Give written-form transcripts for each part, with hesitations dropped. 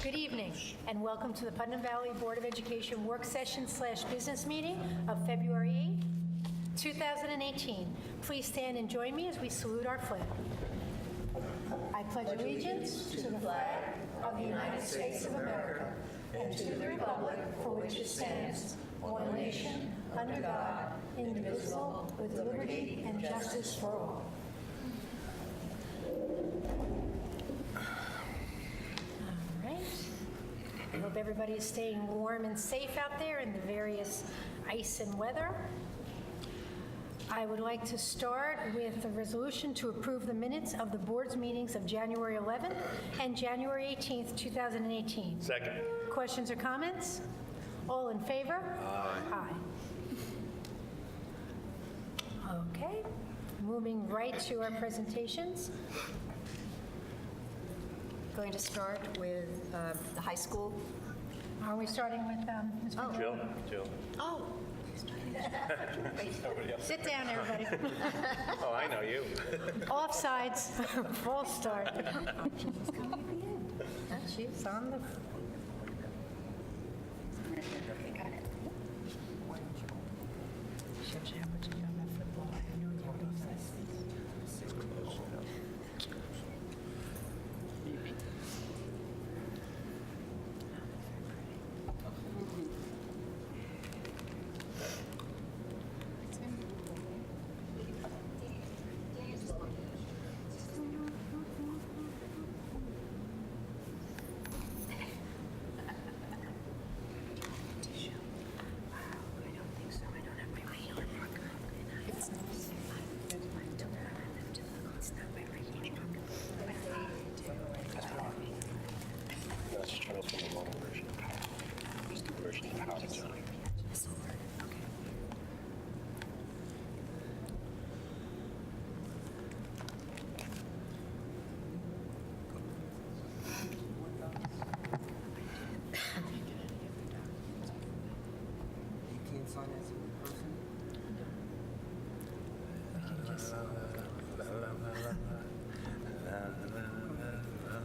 Good evening, and welcome to the Putnam Valley Board of Education work session / business meeting of February 8, 2018. Please stand and join me as we salute our flag. I pledge allegiance to the flag of the United States of America and to the republic for which it stands, one nation, under God, indivisible, with liberty and justice for all. I hope everybody is staying warm and safe out there in the various ice and weather. I would like to start with a resolution to approve the minutes of the board's meetings of January 11th and January 18th, 2018. Second. Questions or comments? All in favor? Aye. Okay, moving right to our presentations. Going to start with the high school. Are we starting with Ms. McGill? Jill. Oh. Sit down, everybody. Oh, I know you. Offsides, false start. She's on the... Okay, got it. Shows you how much you know about football. I have no idea what he says.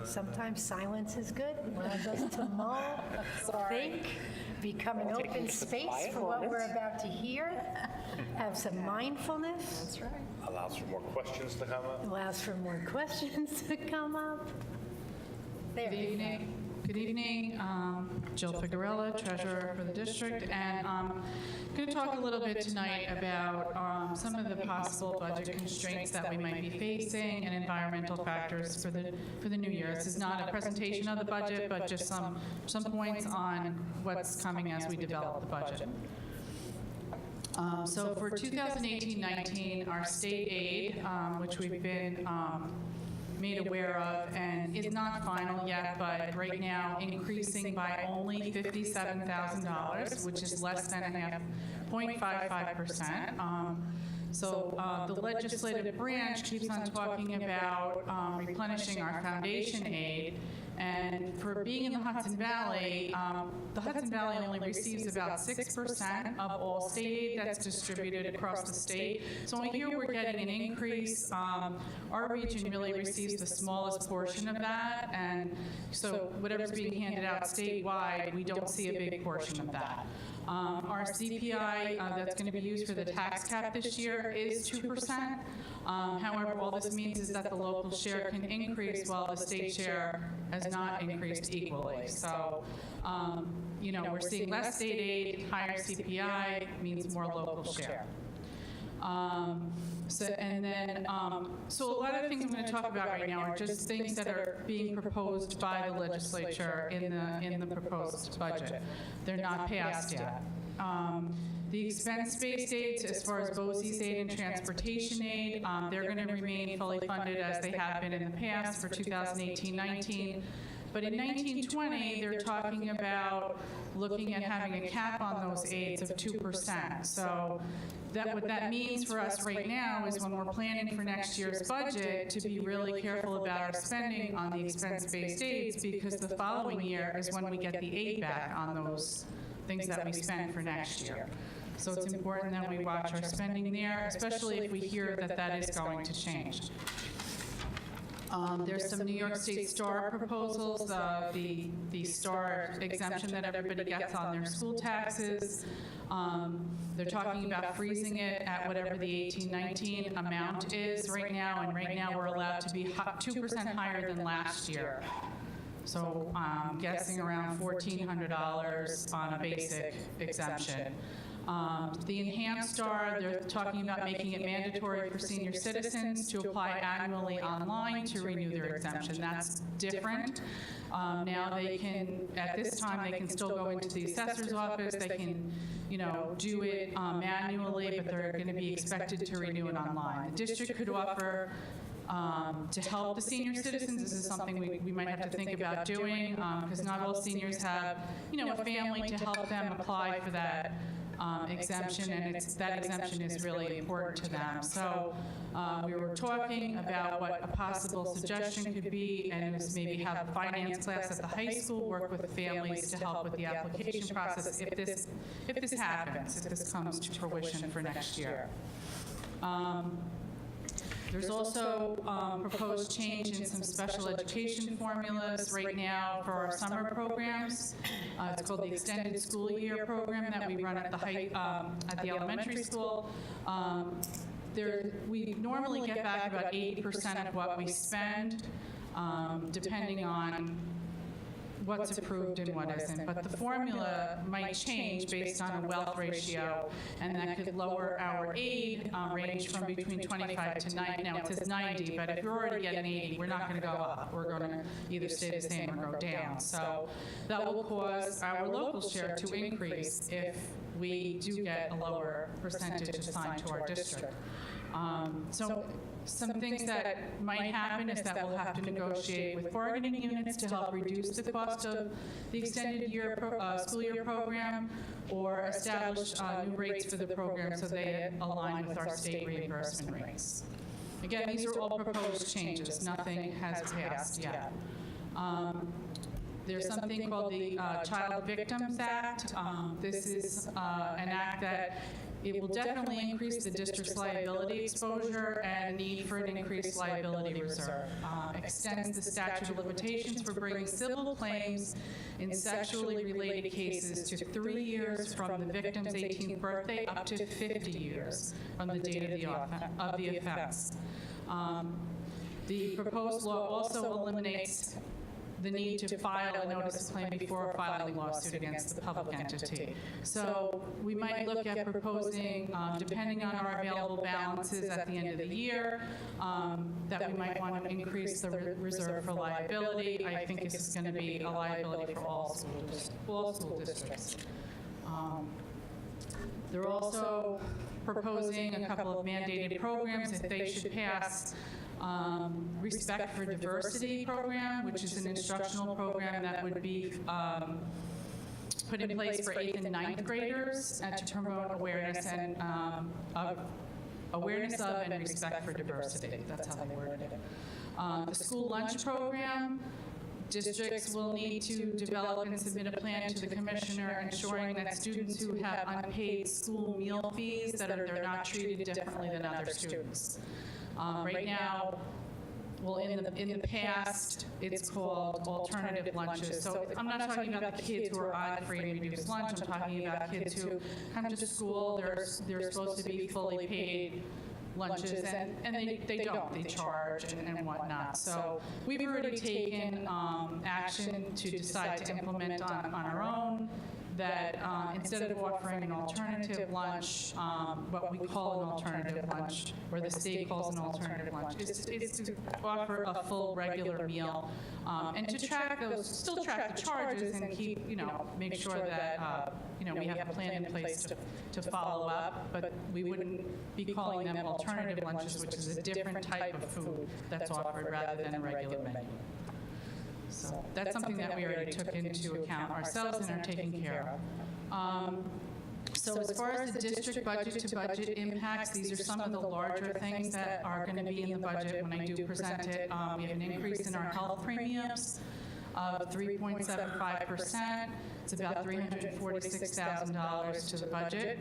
Sometimes silence is good. It allows us to mull, think, become an open space for what we're about to hear, have some mindfulness. That's right. Allows for more questions to come up. Allows for more questions to come up. There. Good evening. Good evening. Jill Figuerella, treasurer for the district, and I'm going to talk a little bit tonight about some of the possible budget constraints that we might be facing and environmental factors for the new year. This is not a presentation of the budget, but just some points on what's coming as we develop the budget. So for 2018-19, our state aid, which we've been made aware of and is not final yet, but right now increasing by only $57,000, which is less than 0.55%. So the legislative branch keeps on talking about replenishing our foundation aid. And for being in the Hudson Valley only receives about 6% of all state aid that's distributed across the state. So when here we're getting an increase, our region really receives the smallest portion of that. And so whatever's being handed out statewide, we don't see a big portion of that. Our CPI that's going to be used for the tax cap this year is 2%. However, all this means is that the local share can increase while the state share has not increased equally. So, we're seeing less state aid, higher CPI means more local share. So a lot of the things I'm going to talk about right now are just things that are being proposed by the legislature in the proposed budget. They're not passed yet. The expense-based aids, as far as BOCES aid and transportation aid, they're going to remain fully funded as they have been in the past for 2018-19. But in 1920, they're talking about looking at having a cap on those aids of 2%. So what that means for us right now is when we're planning for next year's budget to be really careful about our spending on the expense-based aids, because the following year is when we get the aid back on those things that we spend for next year. So it's important that we watch our spending there, especially if we hear that that is going to change. There's some New York State STAR proposals, the STAR exemption that everybody gets on their school taxes. They're talking about freezing it at whatever the 18-19 amount is right now, and right now we're allowed to be 2% higher than last year. So I'm guessing around $1,400 on a basic exemption. The enhanced STAR, they're talking about making it mandatory for senior citizens to apply annually online to renew their exemption. That's different. Now they can, at this time, they can still go into the assessor's office. They can, do it manually, but they're going to be expected to renew it online. The district could offer to help the senior citizens. This is something we might have to think about doing because not all seniors have, a family to help them apply for that exemption, and that exemption is really important to them. So we were talking about what a possible suggestion could be, and it was maybe have a finance class at the high school work with families to help with the application process if this happens, if this comes to fruition for next year. There's also proposed change in some special education formulas right now for our summer programs. It's called the Extended School Year Program that we run at the elementary school. We normally get back about 80% of what we spend, depending on what's approved and what isn't. But the formula might change based on a wealth ratio, and that could lower our aid range from between 25 to 90. Now, it says 90, but if you're already getting 80, we're not going to go up. We're going to either stay the same or go down. So that will cause our local share to increase if we do get a lower percentage assigned to our district. So some things that might happen is that we'll have to negotiate with bargaining units to help reduce the cost of the extended school year program, or establish new rates for the program so they align with our state reimbursement rates. Again, these are all proposed changes. Nothing has passed yet. There's something called the Child Victims Act. This is an act that it will definitely increase the district's liability exposure and need for an increased liability reserve. Extends the statute of limitations for bringing civil claims in sexually related cases to 3 years from the victim's 18th birthday up to 50 years from the date of the offense. The proposed law also eliminates the need to file a notice of claim before filing a lawsuit against the public entity. So we might look at proposing, depending on our available balances at the end of the year, that we might want to increase the reserve for liability. I think this is going to be a liability for all school districts. They're also proposing a couple of mandated programs if they should pass. Respect for Diversity program, which is an instructional program that would be put in place for 8th and 9th graders to promote awareness and and respect for diversity. That's how they worded it. The school lunch program. Districts will need to develop and submit a plan to the commissioner ensuring that students who have unpaid school meal fees, that they're not treated differently than other students. Right now, well, in the past, it's called alternative lunches. So I'm not talking about the kids who are on free and reduced lunch. I'm talking about kids who come to school. They're supposed to be fully paid lunches, and they don't. They charge and whatnot. So we've already taken action to decide to implement on our own that instead of offering an alternative lunch, what we call an alternative lunch, or the state calls an alternative lunch, is to offer a full regular meal and to still track the charges and keep, make sure that, we have a plan in place to follow up, but we wouldn't be calling them alternative lunches, which is a different type of food that's offered rather than a regular menu. So that's something that we already took into account ourselves and are taking care of. So as far as the district budget-to-budget impacts, these are some of the larger things that are going to be in the budget when I do present it. We have an increase in our health premiums of 3.75%. It's about $346,000 to the budget.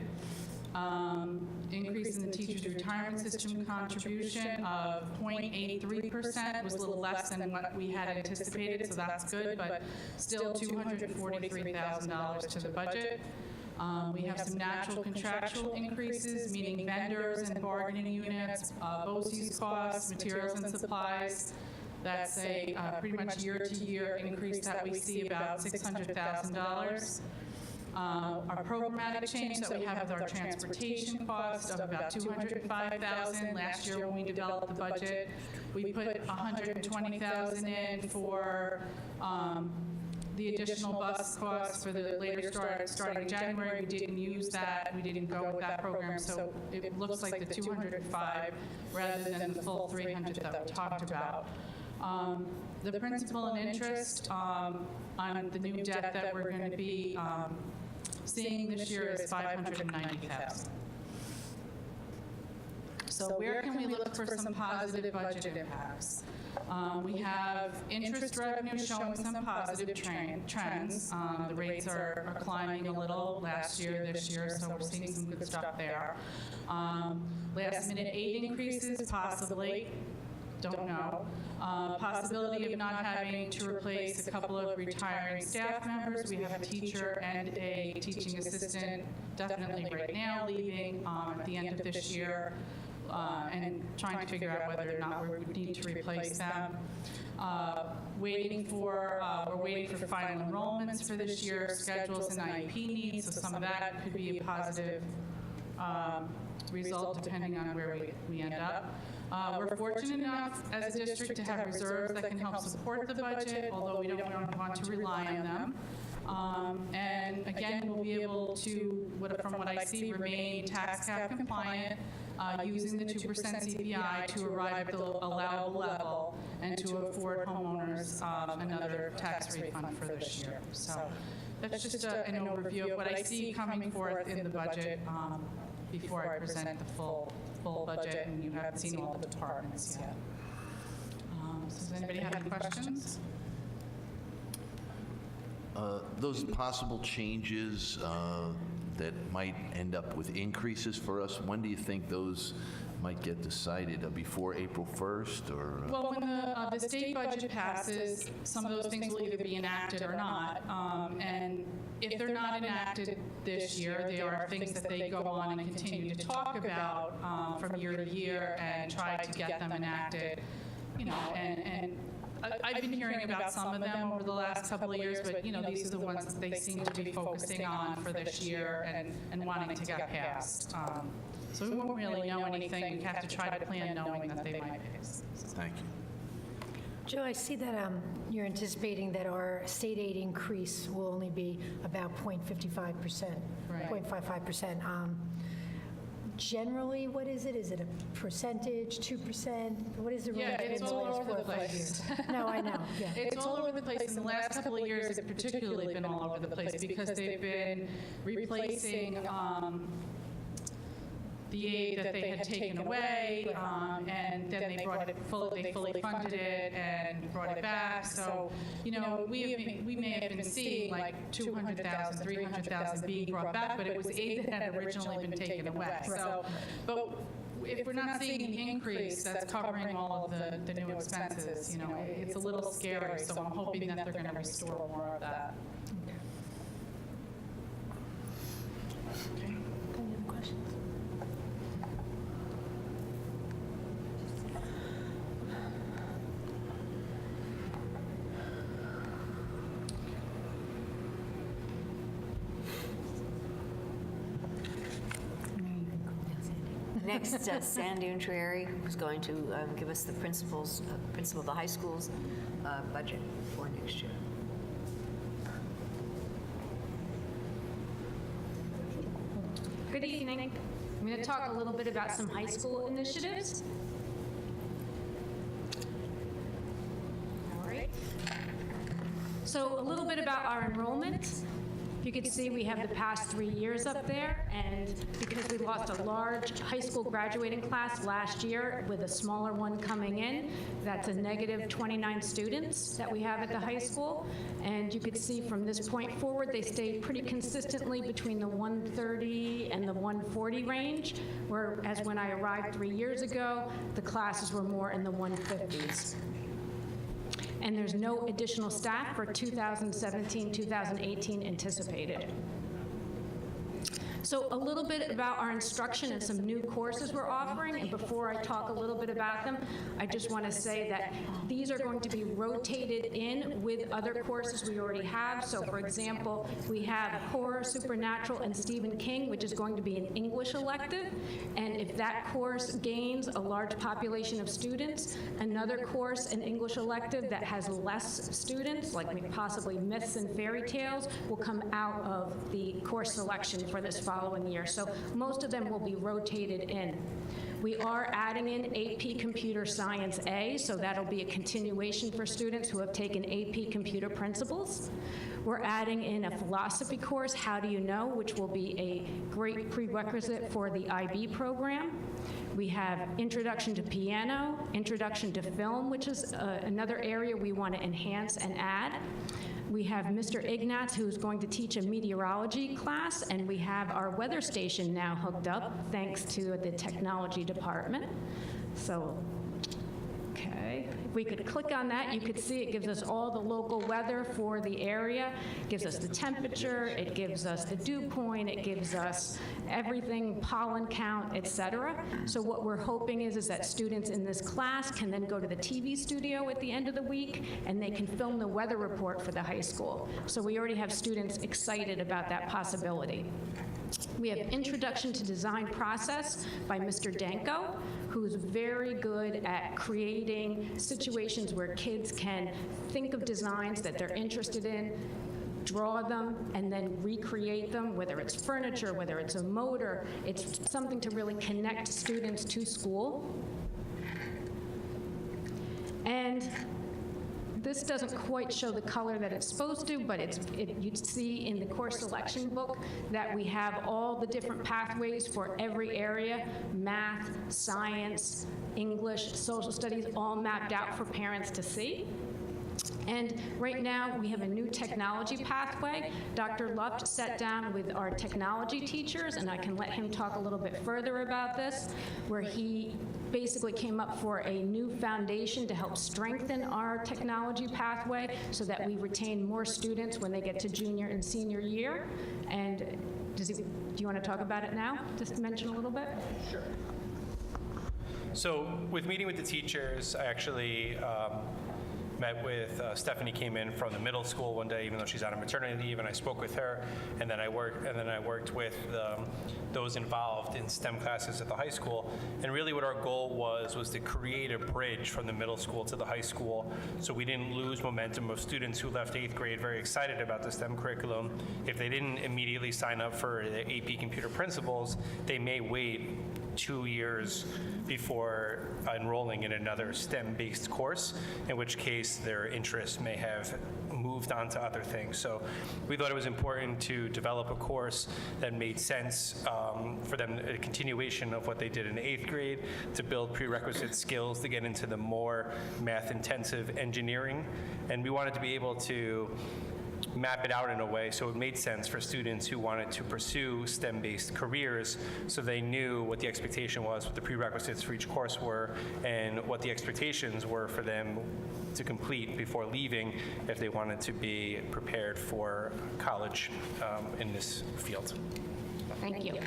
Increase in the teacher's retirement system contribution of 0.83% was a little less than what we had anticipated, so that's good, but still $243,000 to the budget. We have some natural contractual increases, meaning vendors and bargaining units, BOCES costs, materials and supplies. That's a pretty much year-to-year increase that we see, about $600,000. Our programmatic change that we have with our transportation cost of about $205,000. Last year when we developed the budget, we put $120,000 in for the additional bus costs for the later starting January. We didn't use that. We didn't go with that program, so it looks like the 205 rather than the full 300 that we talked about. The principal and interest on the new debt that we're going to be seeing this year is $590,000. So where can we look for some positive budget impacts? We have interest revenue showing some positive trends. The rates are climbing a little last year, this year, so we're seeing some good stuff there. Last minute aid increases, possibly. Don't know. Possibility of not having to replace a couple of retiring staff members. We have a teacher and a teaching assistant definitely right now leaving at the end of this year, and trying to figure out whether or not we would need to replace them. We're waiting for final enrollments for this year, schedules and IEP needs, so some of that could be a positive result depending on where we end up. We're fortunate enough as a district to have reserves that can help support the budget, although we don't want to rely on them. And again, we'll be able to, from what I see, remain tax cap compliant, using the 2% CPI to arrive at the allowable level and to afford homeowners another tax refund for this year. So that's just an overview of what I see coming forth in the budget before I present the full budget, and you haven't seen all the departments yet. So does anybody have any questions? Those possible changes that might end up with increases for us, when do you think those might get decided? Before April 1st, or? Well, when the state budget passes, some of those things will either be enacted or not. And if they're not enacted this year, they are things that they go on and continue to talk about from year to year and try to get them enacted. You know, and I've been hearing about some of them over the last couple of years, but you know, these are the ones that they seem to be focusing on for this year and wanting to get passed. So we won't really know anything. We have to try to plan knowing that they might pass. Thank you. Joe, I see that you're anticipating that our state aid increase will only be about 0.55%, Right. 0.55%. Generally, what is it? Is it a percentage, 2%? What is the range? Yeah, it's all over the place. No, I know, yeah. It's all over the place. In the last couple of years, it's particularly been all over the place because they've been replacing the aid that they had taken away, and then they brought it they fully funded it and brought it back. So, you know, we may have been seeing like 200,000, 300,000 being brought back, but it was aid that had originally been taken away. So, but if we're not seeing an increase that's covering all of the new expenses, you know, it's a little scary. So I'm hoping that they're going to restore more of that. Any other questions? Next, Sandy Untrieri is going to give us the principal of the high school's budget for next year. Good evening. I'm going to talk a little bit about some high school initiatives. All right. So a little bit about our enrollment. You can see we have the past 3 years up there, and because we lost a large high school graduating class last year with a smaller one coming in, that's a negative 29 students that we have at the high school. And you could see from this point forward, they stayed pretty consistently between the 130 and the 140 range, whereas when I arrived 3 years ago, the classes were more in the 150s. And there's no additional staff for 2017, 2018 anticipated. So a little bit about our instruction and some new courses we're offering, and before I talk a little bit about them, I just want to say that these are going to be rotated in with other courses we already have. So for example, we have Horror, Supernatural, and Stephen King, which is going to be an English elective, and if that course gains a large population of students, another course, an English elective that has less students, like possibly myths and fairy tales, will come out of the course selection for this following year. So most of them will be rotated in. We are adding in AP Computer Science A, so that'll be a continuation for students who have taken AP Computer Principles. We're adding in a philosophy course, How Do You Know, which will be a great prerequisite for the IB program. We have Introduction to Piano, Introduction to Film, which is another area we want to enhance and add. We have Mr. Ignatz, who's going to teach a meteorology class, and we have our weather station now hooked up, thanks to the technology department. So, okay, if we could click on that, you could see it gives us all the local weather for the area. It gives us the temperature, it gives us the dew point, it gives us everything, pollen count, etc. So what we're hoping is that students in this class can then go to the TV studio at the end of the week, and they can film the weather report for the high school. So we already have students excited about that possibility. We have Introduction to Design Process by Mr. Danko, who's very good at creating situations where kids can think of designs that they're interested in, draw them, and then recreate them, whether it's furniture, whether it's a motor. It's something to really connect students to school. And this doesn't quite show the color that it's supposed to, but you'd see in the course selection book that we have all the different pathways for every area: math, science, English, social studies, all mapped out for parents to see. And right now, we have a new technology pathway. Dr. Luft sat down with our technology teachers, and I can let him talk a little bit further about this, where he basically came up for a new foundation to help strengthen our technology pathway so that we retain more students when they get to junior and senior year. And do you want to talk about it now? Just mention a little bit? Sure. So with meeting with the teachers, I actually met with Stephanie, came in from the middle school one day, even though she's out on maternity leave, and I spoke with her, and then I worked with those involved in STEM classes at the high school. And really what our goal was to create a bridge from the middle school to the high school, so we didn't lose momentum of students who left 8th grade very excited about the STEM curriculum. If they didn't immediately sign up for the AP Computer Principles, they may wait 2 years before enrolling in another STEM-based course, in which case their interest may have moved on to other things. So we thought it was important to develop a course that made sense for them, a continuation of what they did in 8th grade, to build prerequisite skills to get into the more math-intensive engineering. And we wanted to be able to map it out in a way so it made sense for students who wanted to pursue STEM-based careers, so they knew what the expectation was, what the prerequisites for each course were, and what the expectations were for them to complete before leaving if they wanted to be prepared for college in this field. Thank you.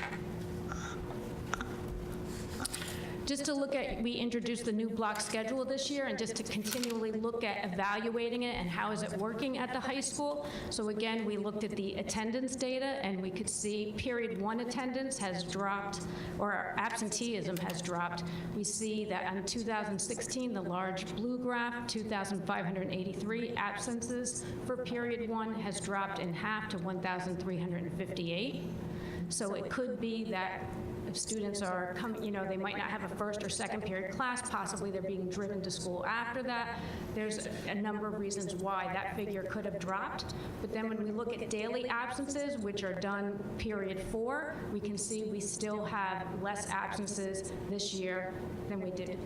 Just to look at, we introduced the new block schedule this year, and just to continually look at evaluating it and how is it working at the high school. So again, we looked at the attendance data, and we could see period 1 attendance has dropped, or absenteeism has dropped. We see that in 2016, the large blue graph, 2,583 absences for period 1 has dropped in half to 1,358. So it could be that If students are coming, they might not have a first or second period class, possibly they're being driven to school after that. There's a number of reasons why that figure could have dropped. But then when we look at daily absences, which are done period 4, we can see we still have less absences this year than we did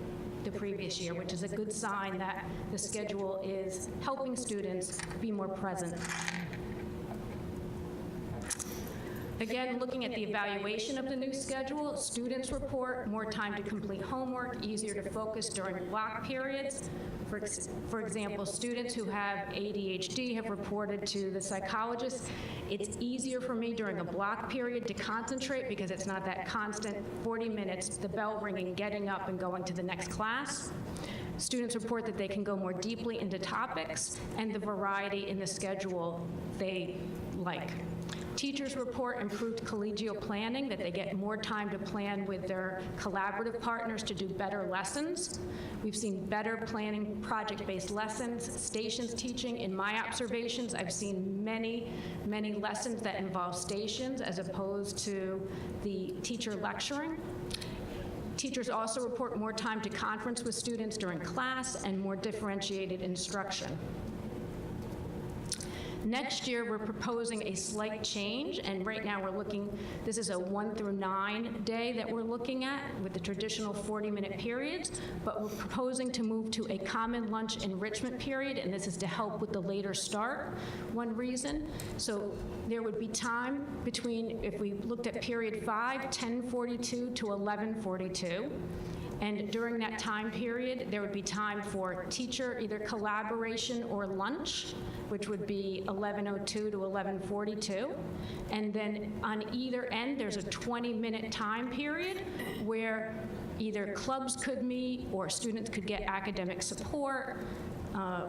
the previous year, which is a good sign that the schedule is helping students be more present. Again, looking at the evaluation of the new schedule, students report more time to complete homework, easier to focus during block periods. For example, students who have ADHD have reported to the psychologist, it's easier for me during a block period to concentrate because it's not that constant 40 minutes, the bell ringing, getting up and going to the next class. Students report that they can go more deeply into topics and the variety in the schedule they like. Teachers report improved collegial planning, that they get more time to plan with their collaborative partners to do better lessons. We've seen better planning project-based lessons, stations teaching. In my observations, I've seen many, many lessons that involve stations as opposed to the teacher lecturing. Teachers also report more time to conference with students during class and more differentiated instruction. Next year, we're proposing a slight change, and right now we're looking, this is a 1 through 9 day that we're looking at with the traditional 40-minute periods, but we're proposing to move to a common lunch enrichment period, and this is to help with the later start, one reason. So there would be time between, if we looked at period 5, 10:42 to 11:42. And during that time period, there would be time for teacher, either collaboration or lunch, which would be 11:02 to 11:42. And then on either end, there's a 20-minute time period where either clubs could meet or students could get academic support,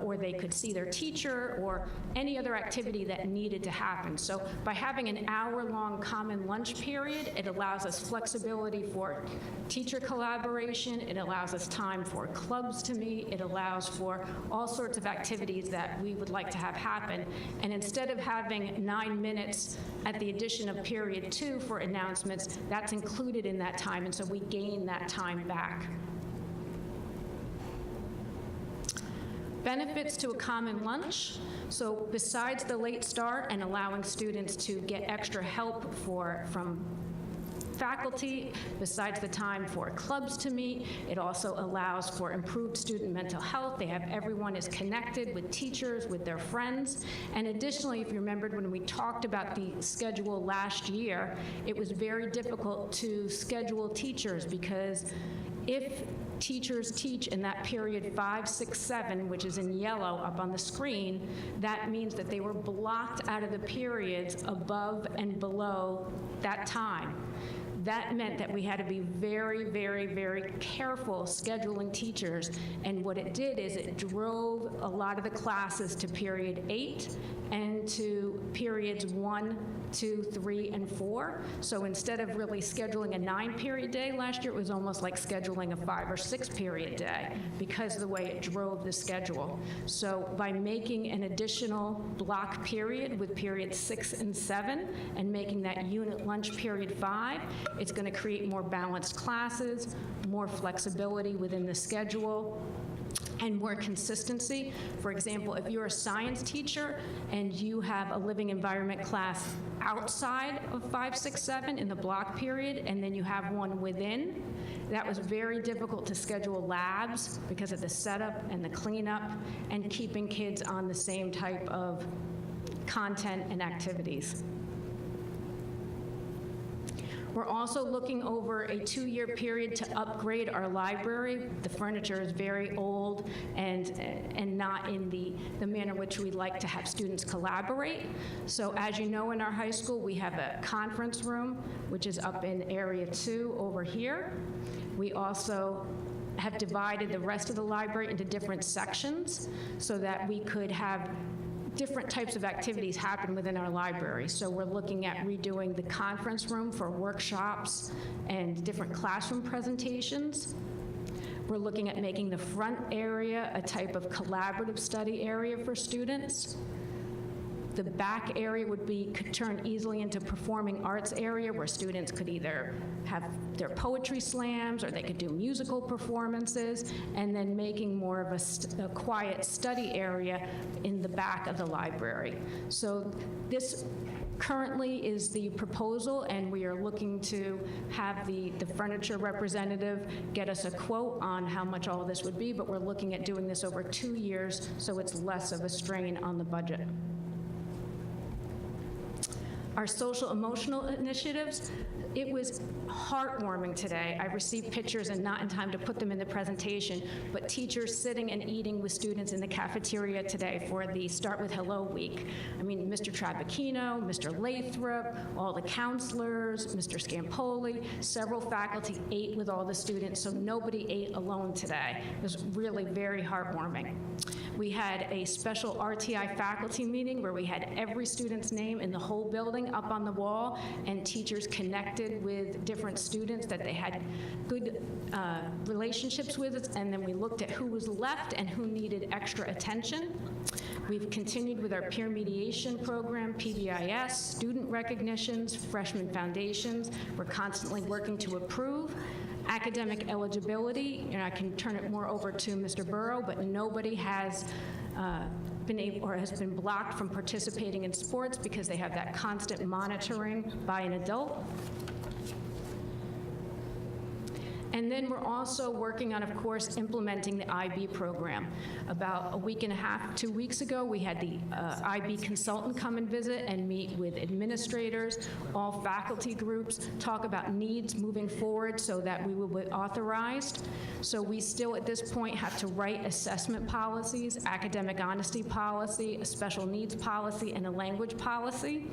or they could see their teacher, or any other activity that needed to happen. So by having an hour-long common lunch period, it allows us flexibility for teacher collaboration, it allows us time for clubs to meet, it allows for all sorts of activities that we would like to have happen. And instead of having 9 minutes at the addition of period 2 for announcements, that's included in that time, and so we gain that time back. Benefits to a common lunch. So besides the late start and allowing students to get extra help from faculty, besides the time for clubs to meet, it also allows for improved student mental health. They have, everyone is connected with teachers, with their friends. And additionally, if you remembered when we talked about the schedule last year, it was very difficult to schedule teachers because if teachers teach in that period 5, 6, 7, which is in yellow up on the screen, that means that they were blocked out of the periods above and below that time. That meant that we had to be very, very, very careful scheduling teachers, and what it did is it drove a lot of the classes to period 8 and to periods 1, 2, 3, and 4. So instead of really scheduling a 9-period day last year, it was almost like scheduling a 5 or 6-period day because of the way it drove the schedule. So by making an additional block period with periods 6 and 7 and making that unit lunch period 5, it's going to create more balanced classes, more flexibility within the schedule, and more consistency. For example, if you're a science teacher and you have a living environment class outside of 5, 6, 7 in the block period, and then you have one within, that was very difficult to schedule labs because of the setup and the cleanup and keeping kids on the same type of content and activities. We're also looking over a 2-year period to upgrade our library. The furniture is very old and not in the manner in which we'd like to have students collaborate. So as you know, in our high school, we have a conference room, which is up in area 2 over here. We also have divided the rest of the library into different sections so that we could have different types of activities happen within our library. So we're looking at redoing the conference room for workshops and different classroom presentations. We're looking at making the front area a type of collaborative study area for students. The back area could turn easily into performing arts area where students could either have their poetry slams or they could do musical performances, and then making more of a quiet study area in the back of the library. So this currently is the proposal, and we are looking to have the furniture representative get us a quote on how much all of this would be, but we're looking at doing this over 2 years, so it's less of a strain on the budget. Our social emotional initiatives, it was heartwarming today. I received pictures and not in time to put them in the presentation, but teachers sitting and eating with students in the cafeteria today for the Start With Hello week. I mean, Mr. Trabacchino, Mr. Lathrop, all the counselors, Mr. Scampoli, several faculty ate with all the students, so nobody ate alone today. It was really very heartwarming. We had a special RTI faculty meeting where we had every student's name in the whole building up on the wall, and teachers connected with different students that they had good relationships with, and then we looked at who was left and who needed extra attention. We've continued with our peer mediation program, PBIS, student recognitions, freshman foundations. We're constantly working to approve. Academic eligibility, and I can turn it more over to Mr. Burrow, but nobody has been able or has been blocked from participating in sports because they have that constant monitoring by an adult. And then we're also working on, of course, implementing the IB program. About a week and a half, 2 weeks ago, we had the IB consultant come and visit and meet with administrators, all faculty groups, talk about needs moving forward so that we will be authorized. So we still, at this point, have to write assessment policies, academic honesty policy, a special needs policy, and a language policy.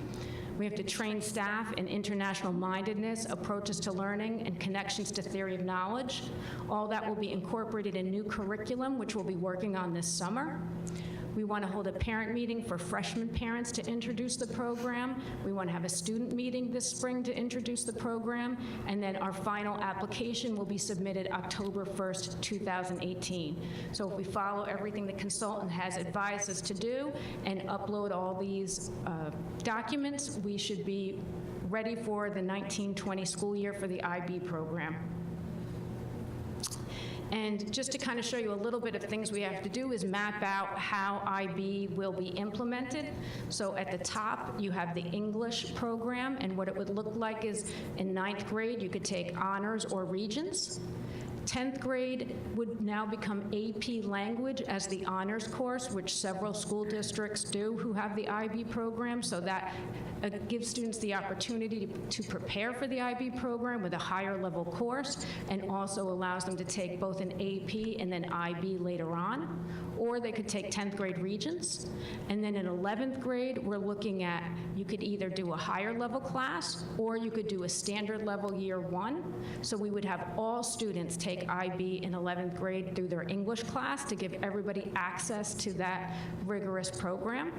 We have to train staff in international mindedness, approaches to learning, and connections to theory of knowledge. All that will be incorporated in new curriculum, which we'll be working on this summer. We want to hold a parent meeting for freshman parents to introduce the program. We want to have a student meeting this spring to introduce the program. And then our final application will be submitted October 1st, 2018. So if we follow everything the consultant has advised us to do and upload all these documents, we should be ready for the 19-20 school year for the IB program. And just to kind of show you a little bit of things we have to do is map out how IB will be implemented. So at the top, you have the English program, and what it would look like is in 9th grade, you could take honors or regents. 10th grade would now become AP language as the honors course, which several school districts do who have the IB program, so that gives students the opportunity to prepare for the IB program with a higher level course, and also allows them to take both an AP and then IB later on. Or they could take 10th grade regents. And then in 11th grade, we're looking at, you could either do a higher level class or you could do a standard level year 1. So we would have all students take IB in 11th grade through their English class to give everybody access to that rigorous program.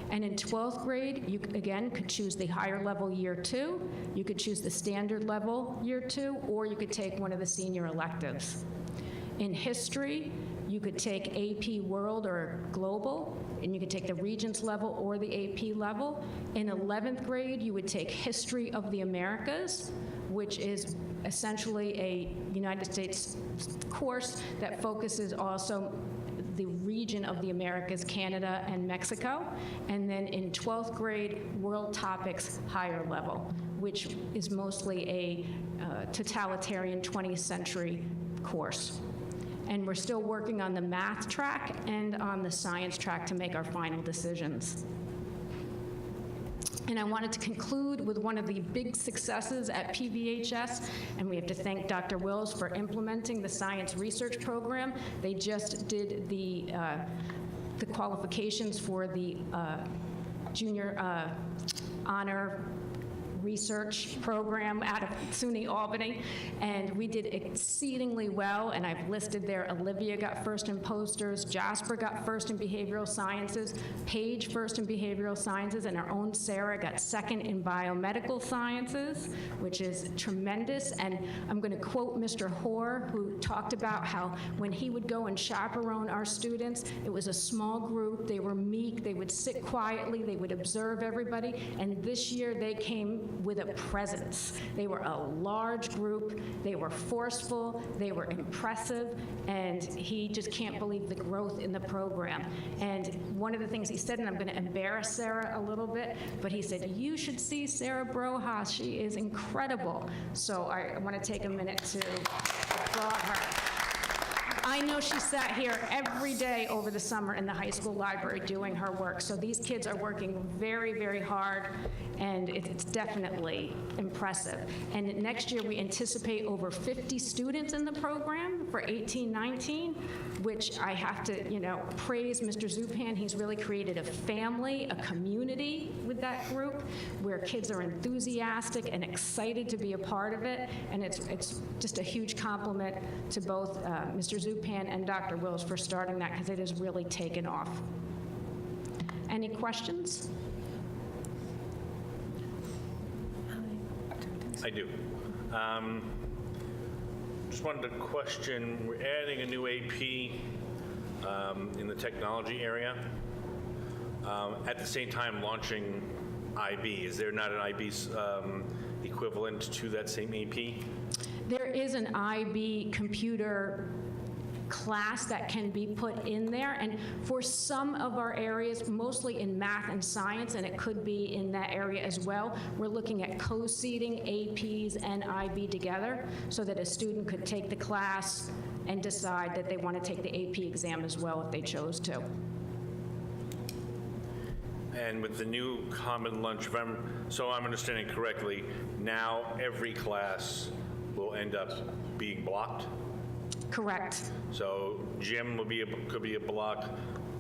And in 12th grade, you again could choose the higher level year 2, you could choose the standard level year 2, or you could take one of the senior electives. In history, you could take AP World or Global, and you could take the Regents level or the AP level. In 11th grade, you would take History of the Americas, which is essentially a United States course that focuses also the region of the Americas, Canada and Mexico. And then in 12th grade, World Topics higher level, which is mostly a totalitarian 20th century course. And we're still working on the math track and on the science track to make our final decisions. And I wanted to conclude with one of the big successes at PVHS, and we have to thank Dr. Wills for implementing the science research program. They just did the qualifications for the junior honor research program out of SUNY Albany, and we did exceedingly well, and I've listed there, Olivia got first in posters, Jasper got first in behavioral sciences, Paige first in behavioral sciences, and our own Sarah got second in biomedical sciences, which is tremendous. And I'm going to quote Mr. Hoare, who talked about how when he would go and chaperone our students, it was a small group, they were meek, they would sit quietly, they would observe everybody, and this year they came with a presence. They were a large group, they were forceful, they were impressive, and he just can't believe the growth in the program. And one of the things he said, and I'm going to embarrass Sarah a little bit, but he said, "You should see Sarah Brohas, she is incredible." So I want to take a minute to applaud her. I know she sat here every day over the summer in the high school library doing her work. So these kids are working very, very hard, and it's definitely impressive. And next year, we anticipate over 50 students in the program for 18-19, which I have to, praise Mr. Zupan. He's really created a family, a community with that group where kids are enthusiastic and excited to be a part of it. And it's just a huge compliment to both Mr. Zupan and Dr. Wills for starting that, because it has really taken off. Any questions? I do. Just wanted to question, we're adding a new AP in the technology area. At the same time launching IB. Is there not an IB equivalent to that same AP? There is an IB computer class that can be put in there, and for some of our areas, mostly in math and science, and it could be in that area as well, we're looking at co-seating APs and IB together so that a student could take the class and decide that they want to take the AP exam as well if they chose to. And with the new common lunch, so I'm understanding correctly, now every class will end up being blocked? Correct. So gym could be a block.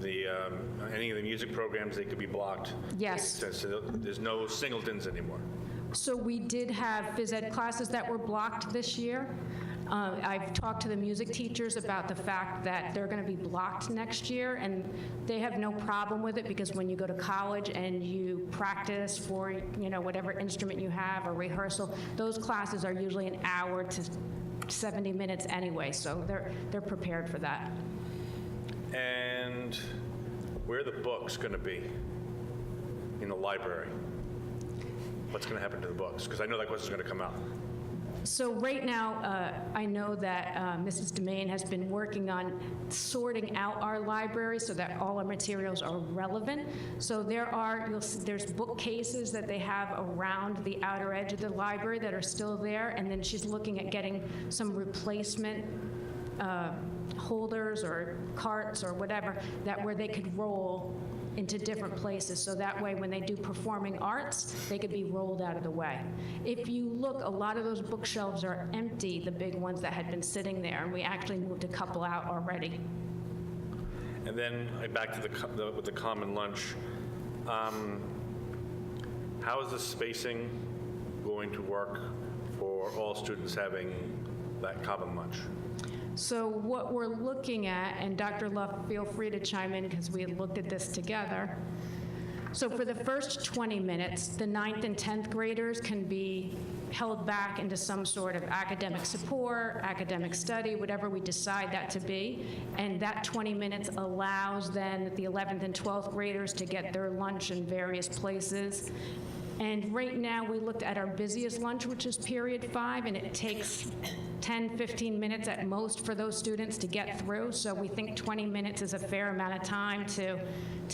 Any of the music programs, they could be blocked. Yes. So there's no singletons anymore. So we did have phys ed classes that were blocked this year. I've talked to the music teachers about the fact that they're going to be blocked next year, and they have no problem with it, because when you go to college and you practice for, whatever instrument you have or rehearsal, those classes are usually an hour to 70 minutes anyway, so they're prepared for that. And where are the books going to be in the library? What's going to happen to the books? Because I know that question's going to come out. So right now, I know that Mrs. Demain has been working on sorting out our library so that all our materials are relevant. So there's bookcases that they have around the outer edge of the library that are still there, and then she's looking at getting some replacement holders or carts or whatever, where they could roll into different places, so that way when they do performing arts, they could be rolled out of the way. If you look, a lot of those bookshelves are empty, the big ones that had been sitting there, and we actually moved a couple out already. And then back to with the common lunch. How is the spacing going to work for all students having that common lunch? So what we're looking at, and Dr. Luff, feel free to chime in because we had looked at this together. So for the first 20 minutes, the 9th and 10th graders can be held back into some sort of academic support, academic study, whatever we decide that to be. And that 20 minutes allows then the 11th and 12th graders to get their lunch in various places. And right now, we looked at our busiest lunch, which is period 5, and it takes 10, 15 minutes at most for those students to get through. So we think 20 minutes is a fair amount of time to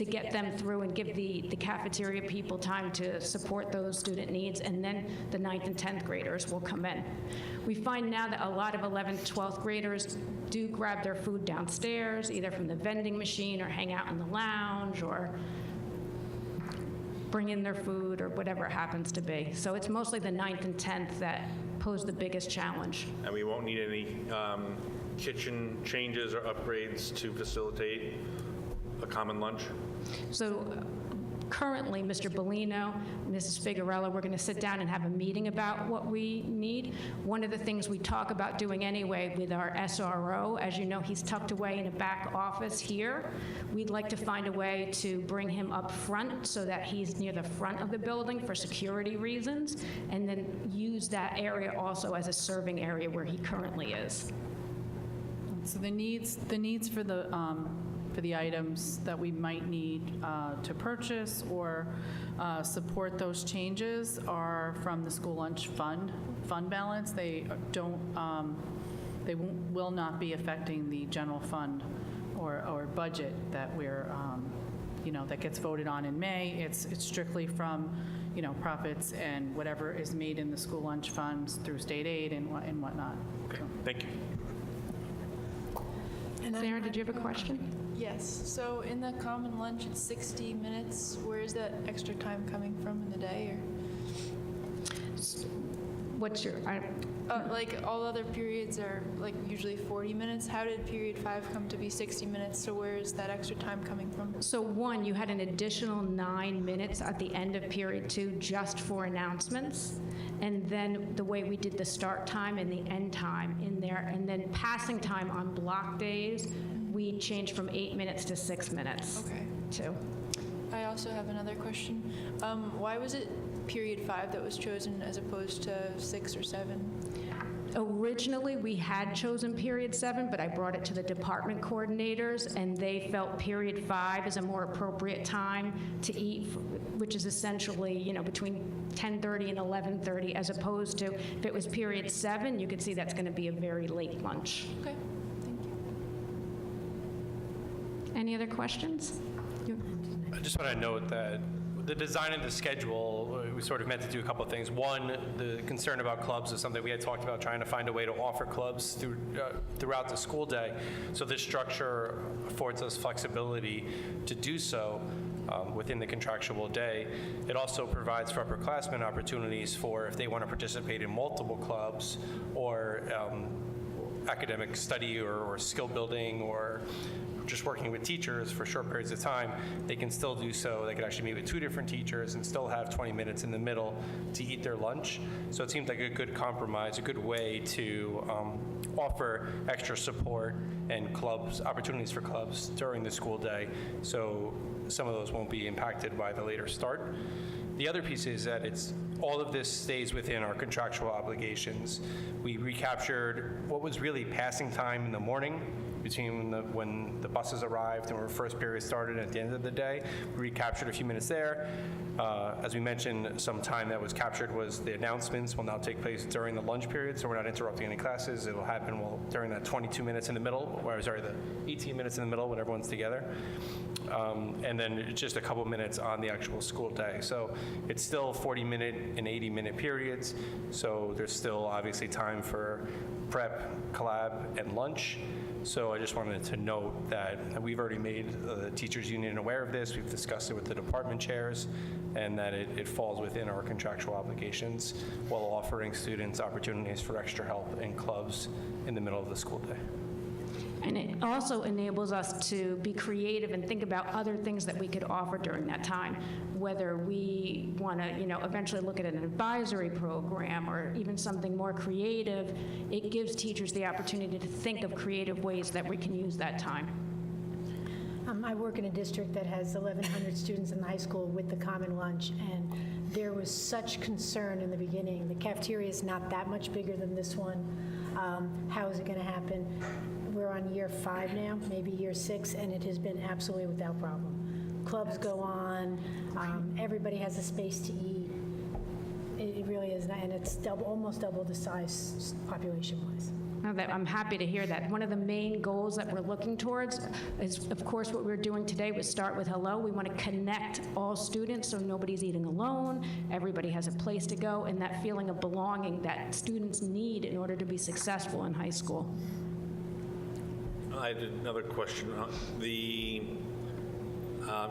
get them through and give the cafeteria people time to support those student needs. And then the 9th and 10th graders will come in. We find now that a lot of 11th, 12th graders do grab their food downstairs, either from the vending machine or hang out in the lounge or bring in their food or whatever it happens to be. So it's mostly the 9th and 10th that pose the biggest challenge. And we won't need any kitchen changes or upgrades to facilitate a common lunch? So Currently, Mr. Bellino, Mrs. Figueroa, we're going to sit down and have a meeting about what we need. One of the things we talk about doing anyway with our SRO, as you know, he's tucked away in a back office here. We'd like to find a way to bring him up front so that he's near the front of the building for security reasons, and then use that area also as a serving area where he currently is. So the needs for the items that we might need to purchase or support those changes are from the school lunch fund balance. They will not be affecting the general fund or budget that we're, that gets voted on in May. It's strictly from, profits and whatever is made in the school lunch funds through state aid and whatnot. Okay, thank you. Sarah, did you have a question? Yes, so in the common lunch, it's 60 minutes. Where is that extra time coming from in the day? What's your, Like all other periods are like usually 40 minutes. How did period 5 come to be 60 minutes? So where is that extra time coming from? so one, you had an additional 9 minutes at the end of period 2 just for announcements. And then the way we did the start time and the end time in there, and then passing time on block days, we changed from 8 minutes to 6 minutes. Okay. Too. I also have another question. Why was it period 5 that was chosen as opposed to 6 or 7? Originally, we had chosen period 7, but I brought it to the department coordinators, and they felt period 5 is a more appropriate time to eat, which is essentially, between 10:30 and 11:30, as opposed to if it was period 7, you could see that's going to be a very late lunch. Okay, thank you. Any other questions? I just want to note that the design of the schedule, we sort of meant to do a couple of things. One, the concern about clubs is something we had talked about, trying to find a way to offer clubs throughout the school day. So this structure affords us flexibility to do so within the contractual day. It also provides for upperclassmen opportunities for if they want to participate in multiple clubs or academic study or skill building or just working with teachers for short periods of time, they can still do so. They could actually meet with 2 different teachers and still have 20 minutes in the middle to eat their lunch. So it seemed like a good compromise, a good way to offer extra support and clubs, opportunities for clubs during the school day. So some of those won't be impacted by the later start. The other piece is that all of this stays within our contractual obligations. We recaptured what was really passing time in the morning between when the buses arrived and when our first period started and at the end of the day. We recaptured a few minutes there. As we mentioned, some time that was captured was the announcements will now take place during the lunch period, so we're not interrupting any classes. It'll happen during that 22 minutes in the middle, the 18 minutes in the middle when everyone's together. And then just a couple minutes on the actual school day. So it's still 40-minute and 80-minute periods, so there's still obviously time for prep, collab, and lunch. So I just wanted to note that we've already made the teachers union aware of this. We've discussed it with the department chairs, and that it falls within our contractual obligations while offering students opportunities for extra help in clubs in the middle of the school day. And it also enables us to be creative and think about other things that we could offer during that time, whether we want to, eventually look at an advisory program or even something more creative. It gives teachers the opportunity to think of creative ways that we can use that time. I work in a district that has 1,100 students in the high school with the common lunch, and there was such concern in the beginning. The cafeteria is not that much bigger than this one. How is it going to happen? We're on year 5 now, maybe year 6, and it has been absolutely without problem. Clubs go on, everybody has a space to eat. It really is, and it's almost double the size population-wise. I'm happy to hear that. One of the main goals that we're looking towards is, of course, what we're doing today was start with hello. We want to connect all students so nobody's eating alone, everybody has a place to go, and that feeling of belonging that students need in order to be successful in high school. I had another question.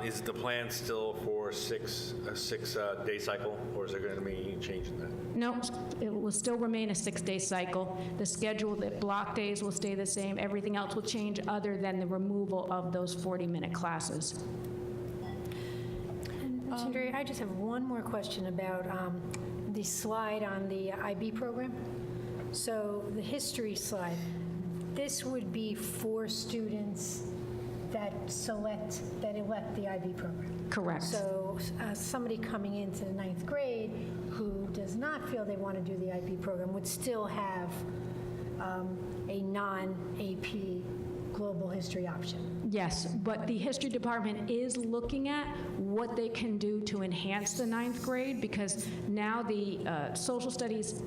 Is the plan still for a 6-day cycle, or is there going to be any change in that? No, it will still remain a 6-day cycle. The schedule, the block days will stay the same. Everything else will change other than the removal of those 40-minute classes. Sundari, I just have one more question about the slide on the IB program. So the history slide, this would be for students that elect the IB program. Correct. So somebody coming into the 9th grade who does not feel they want to do the IB program would still have a non-AP global history option. Yes, but the history department is looking at what they can do to enhance the 9th grade, because now the social studies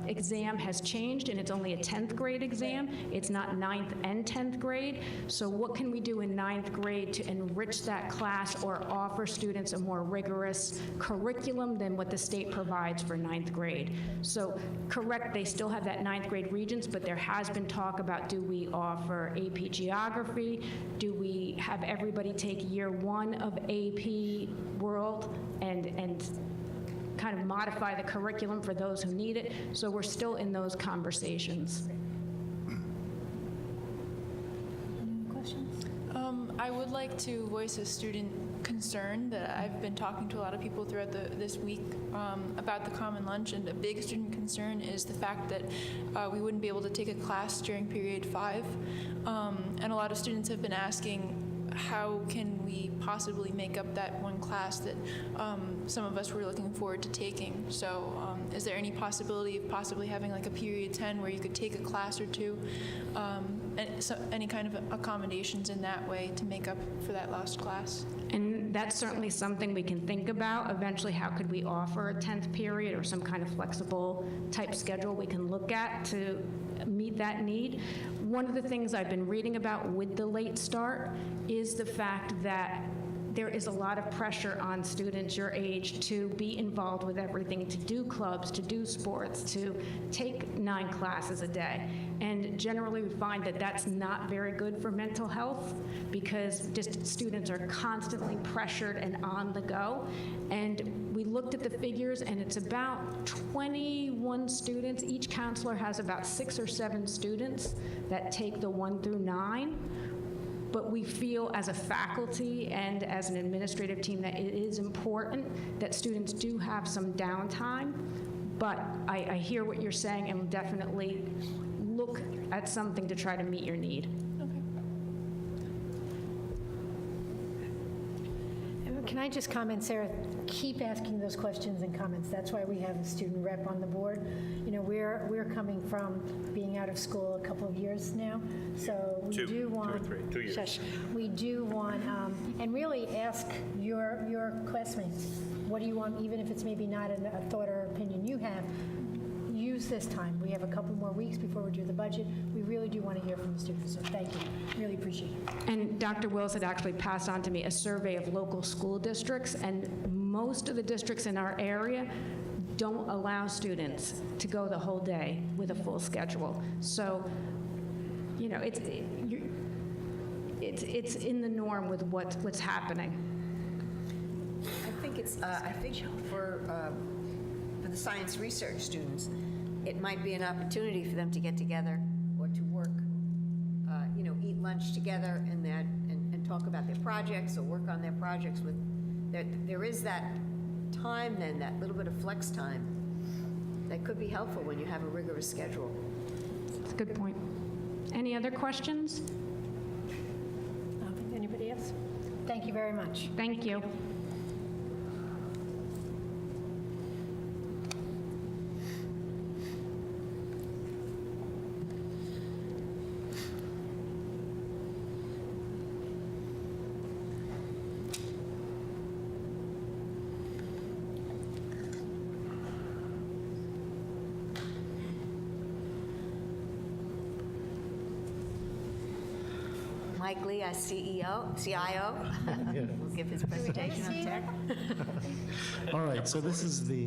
exam has changed, and it's only a 10th grade exam. It's not 9th and 10th grade. So what can we do in 9th grade to enrich that class or offer students a more rigorous curriculum than what the state provides for 9th grade? So correct, they still have that 9th grade Regents, but there has been talk about, do we offer AP Geography? Do we have everybody take year 1 of AP World and kind of modify the curriculum for those who need it? So we're still in those conversations. Any questions? I would like to voice a student concern that I've been talking to a lot of people throughout this week about the Common Lunch, and a big student concern is the fact that we wouldn't be able to take a class during period 5. And a lot of students have been asking, how can we possibly make up that one class that some of us were looking forward to taking? So is there any possibility of possibly having like a period 10 where you could take a class or two? And so any kind of accommodations in that way to make up for that lost class? And that's certainly something we can think about. Eventually, how could we offer a 10th period or some kind of flexible type schedule we can look at to meet that need? One of the things I've been reading about with the late start is the fact that there is a lot of pressure on students your age to be involved with everything, to do clubs, to do sports, to take 9 classes a day. And generally we find that that's not very good for mental health, because just students are constantly pressured and on the go. And we looked at the figures, and it's about 21 students. Each counselor has about 6 or 7 students that take the 1 through 9. But we feel as a faculty and as an administrative team that it is important that students do have some downtime. But I hear what you're saying, and definitely look at something to try to meet your need. Can I just comment, Sarah? Keep asking those questions and comments. That's why we have a student rep on the board. You know, we're coming from being out of school a couple of years now, so we do want 2 or 3, 2 years. Shush. We do want and really ask your classmates, what do you want, even if it's maybe not a thought or opinion you have. Use this time. We have a couple more weeks before we do the budget. We really do want to hear from the students, so thank you. Really appreciate it. And Dr. Wills had actually passed on to me a survey of local school districts, and most of the districts in our area don't allow students to go the whole day with a full schedule. So, you know, it's in the norm with what's happening. I think for the science research students, it might be an opportunity for them to get together or to work, eat lunch together and talk about their projects or work on their projects with. There is that time then, that little bit of flex time that could be helpful when you have a rigorous schedule. That's a good point. Any other questions? Anybody else? Thank you very much. Thank you. Mike Lee, our CIO, will give his presentation on tech. All right, so this is the,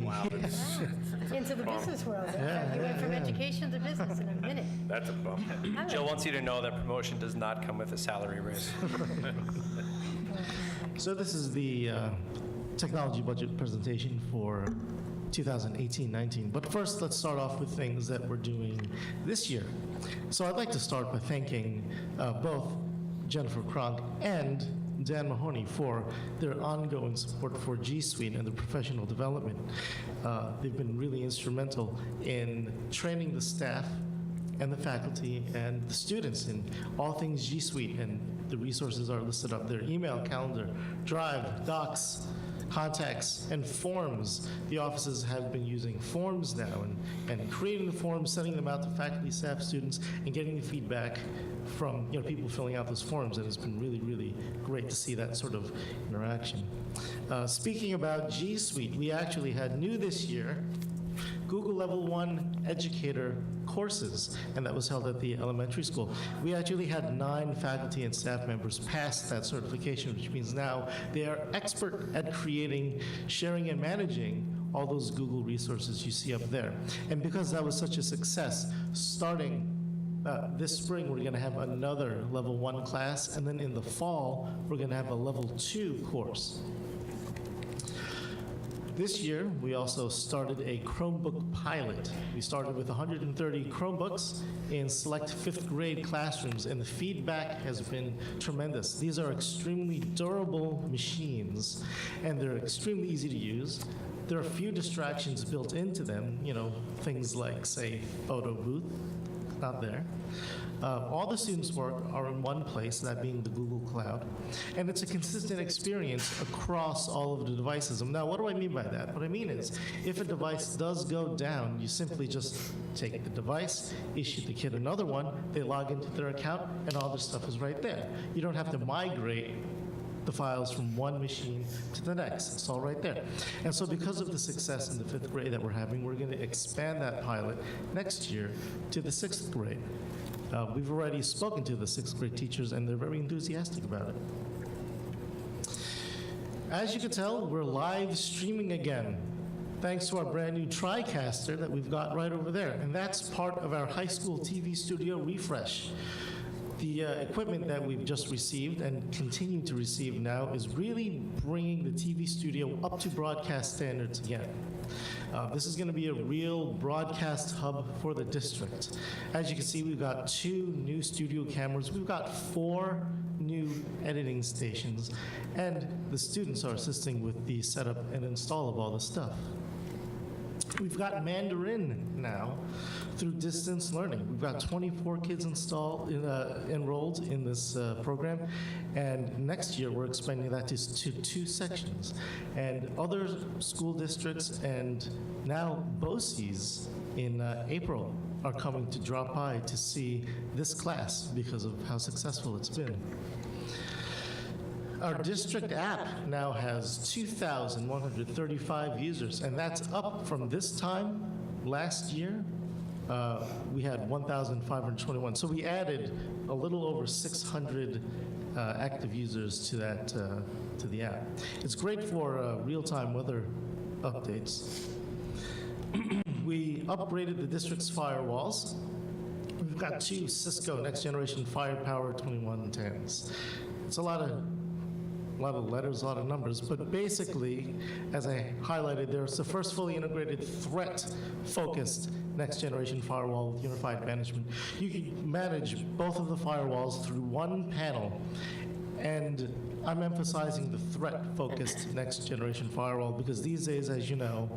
Into the business world. You went from education to business in a minute. That's a bump. Jill wants you to know that promotion does not come with a salary raise. so this is the technology budget presentation for 2018-19. But first, let's start off with things that we're doing this year. So I'd like to start by thanking both Jennifer Kronk and Dan Mahoney for their ongoing support for G Suite and the professional development. They've been really instrumental in training the staff and the faculty and the students in all things G Suite, and the resources are listed up there: email, calendar, Drive, Docs, contacts, and forms. The offices have been using forms now and creating the forms, sending them out to faculty, staff, students, and getting the feedback from people filling out those forms, and it's been really, really great to see that sort of interaction. Speaking about G Suite, we actually had new this year Google Level 1 Educator courses, and that was held at the elementary school. We actually had 9 faculty and staff members pass that certification, which means now they are expert at creating, sharing, and managing all those Google resources you see up there. And because that was such a success, starting this spring, we're going to have another Level 1 class, and then in the fall, we're going to have a Level 2 course. This year, we also started a Chromebook pilot. We started with 130 Chromebooks in select 5th grade classrooms, and the feedback has been tremendous. These are extremely durable machines, and they're extremely easy to use. There are a few distractions built into them, things like, say, photo booth, not there. All the students' work are in one place, that being the Google Cloud, and it's a consistent experience across all of the devices. Now, what do I mean by that? What I mean is, if a device does go down, you simply just take the device, issue the kid another one, they log into their account, and all their stuff is right there. You don't have to migrate the files from one machine to the next. It's all right there. And so because of the success in the 5th grade that we're having, we're going to expand that pilot next year to the 6th grade. We've already spoken to the 6th grade teachers, and they're very enthusiastic about it. As you can tell, we're live streaming again, thanks to our brand new TriCaster that we've got right over there. And that's part of our high school TV studio refresh. The equipment that we've just received and continue to receive now is really bringing the TV studio up to broadcast standards again. This is going to be a real broadcast hub for the district. As you can see, we've got 2 new studio cameras. We've got 4 new editing stations, and the students are assisting with the setup and install of all the stuff. We've got Mandarin now through distance learning. We've got 24 kids enrolled in this program, and next year we're expanding that to 2 sections. And other school districts and now BOCES in April are coming to drop by to see this class because of how successful it's been. Our district app now has 2,135 users, and that's up from this time last year. We had 1,521. So we added a little over 600 active users to that to the app. It's great for real-time weather updates. We upgraded the district's firewalls. We've got 2 Cisco next generation Firepower 2110s. It's a lot of letters, a lot of numbers, but basically, as I highlighted there, it's the first fully integrated threat-focused next-generation firewall with unified management. You can manage both of the firewalls through one panel, and I'm emphasizing the threat-focused next-generation firewall because these days, as you know,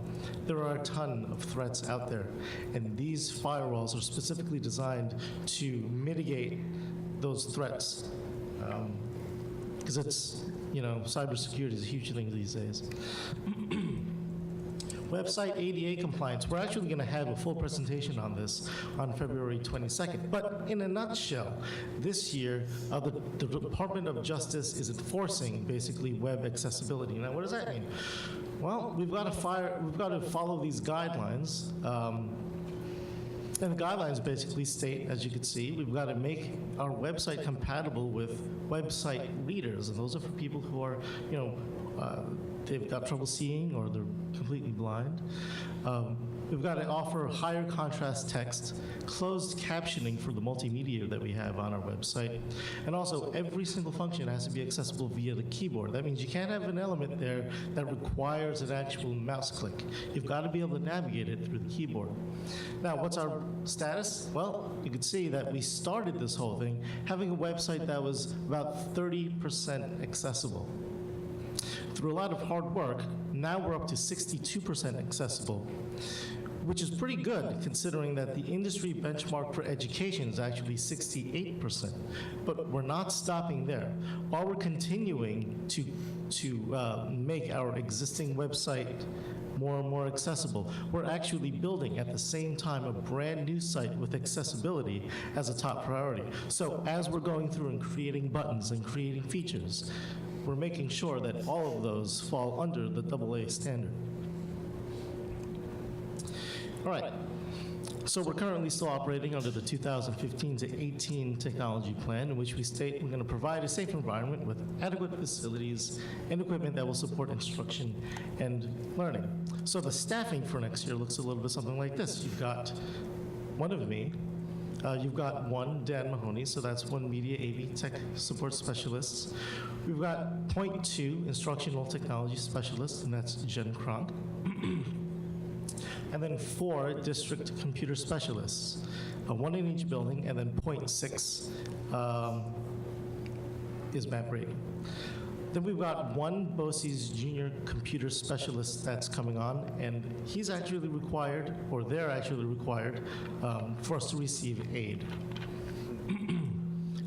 there are a ton of threats out there, and these firewalls are specifically designed to mitigate those threats because it's cybersecurity is a huge thing these days. Website ADA compliance. We're actually going to have a full presentation on this on February 22nd. But in a nutshell, this year, the Department of Justice is enforcing basically web accessibility. Now, what does that mean? Well, we've got to follow these guidelines. And the guidelines basically state, as you can see, we've got to make our website compatible with website readers, and those are for people who are, they've got trouble seeing or they're completely blind. We've got to offer higher contrast text, closed captioning for the multimedia that we have on our website, and also every single function has to be accessible via the keyboard. That means you can't have an element there that requires an actual mouse click. You've got to be able to navigate it through the keyboard. Now, what's our status? Well, you can see that we started this whole thing having a website that was about 30% accessible. Through a lot of hard work, now we're up to 62% accessible, which is pretty good considering that the industry benchmark for education is actually 68%. But we're not stopping there. While we're continuing to make our existing website more and more accessible, we're actually building at the same time a brand new site with accessibility as a top priority. So as we're going through and creating buttons and creating features, we're making sure that all of those fall under the AA standard. All right, so we're currently still operating under the 2015 to 18 technology plan, in which we state we're going to provide a safe environment with adequate facilities and equipment that will support instruction and learning. So the staffing for next year looks a little bit something like this. You've got one of me, you've got one Dan Mahoney, so that's one media AV tech support specialists. We've got 0.2 instructional technology specialists, and that's Jen Kronk. And then 4 district computer specialists, 1 in each building, and then 0.6 is Matt Brady. Then we've got 1 BOCES junior computer specialist that's coming on, and he's actually required, or they're actually required, for us to receive aid.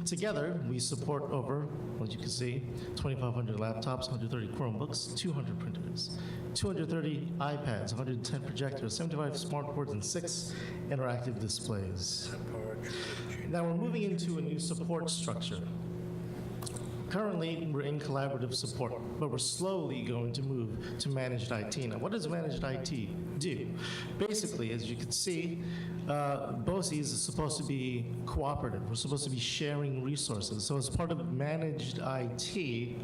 Together, we support over, as you can see, 2,500 laptops, 130 Chromebooks, 200 printers, 230 iPads, 110 projectors, 75 smartboards, and 6 interactive displays. Now we're moving into a new support structure. Currently, we're in collaborative support, but we're slowly going to move to managed IT. Now, what does managed IT do? Basically, as you can see, BOCES is supposed to be cooperative. We're supposed to be sharing resources. So as part of managed IT,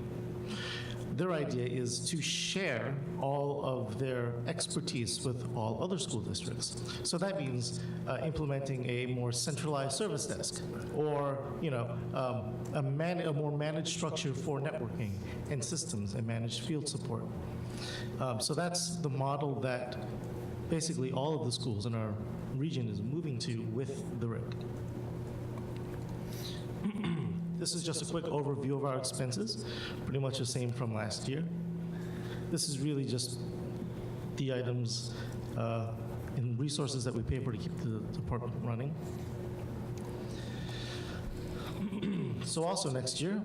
their idea is to share all of their expertise with all other school districts. So that means implementing a more centralized service desk, or a more managed structure for networking and systems and managed field support. So that's the model that basically all of the schools in our region is moving to with the RIC. This is just a quick overview of our expenses, pretty much the same from last year. This is really just the items and resources that we pay for to keep the department running. So also next year,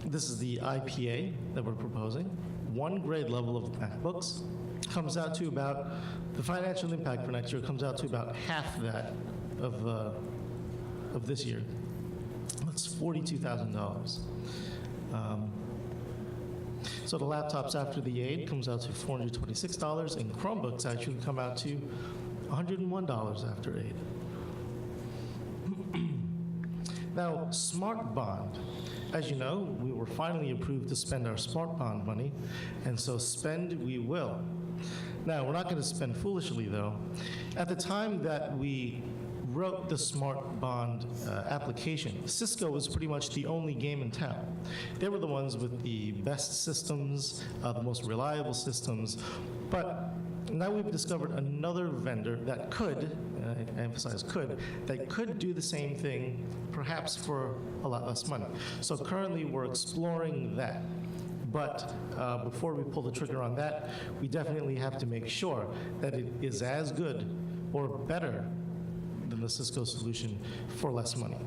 this is the IPA that we're proposing. 1 grade level of MacBooks comes out to about, the financial impact for next year comes out to about half that of this year. That's $42,000. So the laptops after the aid comes out to $426, and Chromebooks actually come out to $101 after aid. Now, Smart Bond. As you know, we were finally approved to spend our Smart Bond money, and so spend we will. Now, we're not going to spend foolishly, though. At the time that we wrote the Smart Bond application, Cisco was pretty much the only game in town. They were the ones with the best systems, the most reliable systems, but now we've discovered another vendor that could, I emphasize could, that could do the same thing, perhaps for a lot less money. So currently we're exploring that. But before we pull the trigger on that, we definitely have to make sure that it is as good or better than the Cisco solution for less money.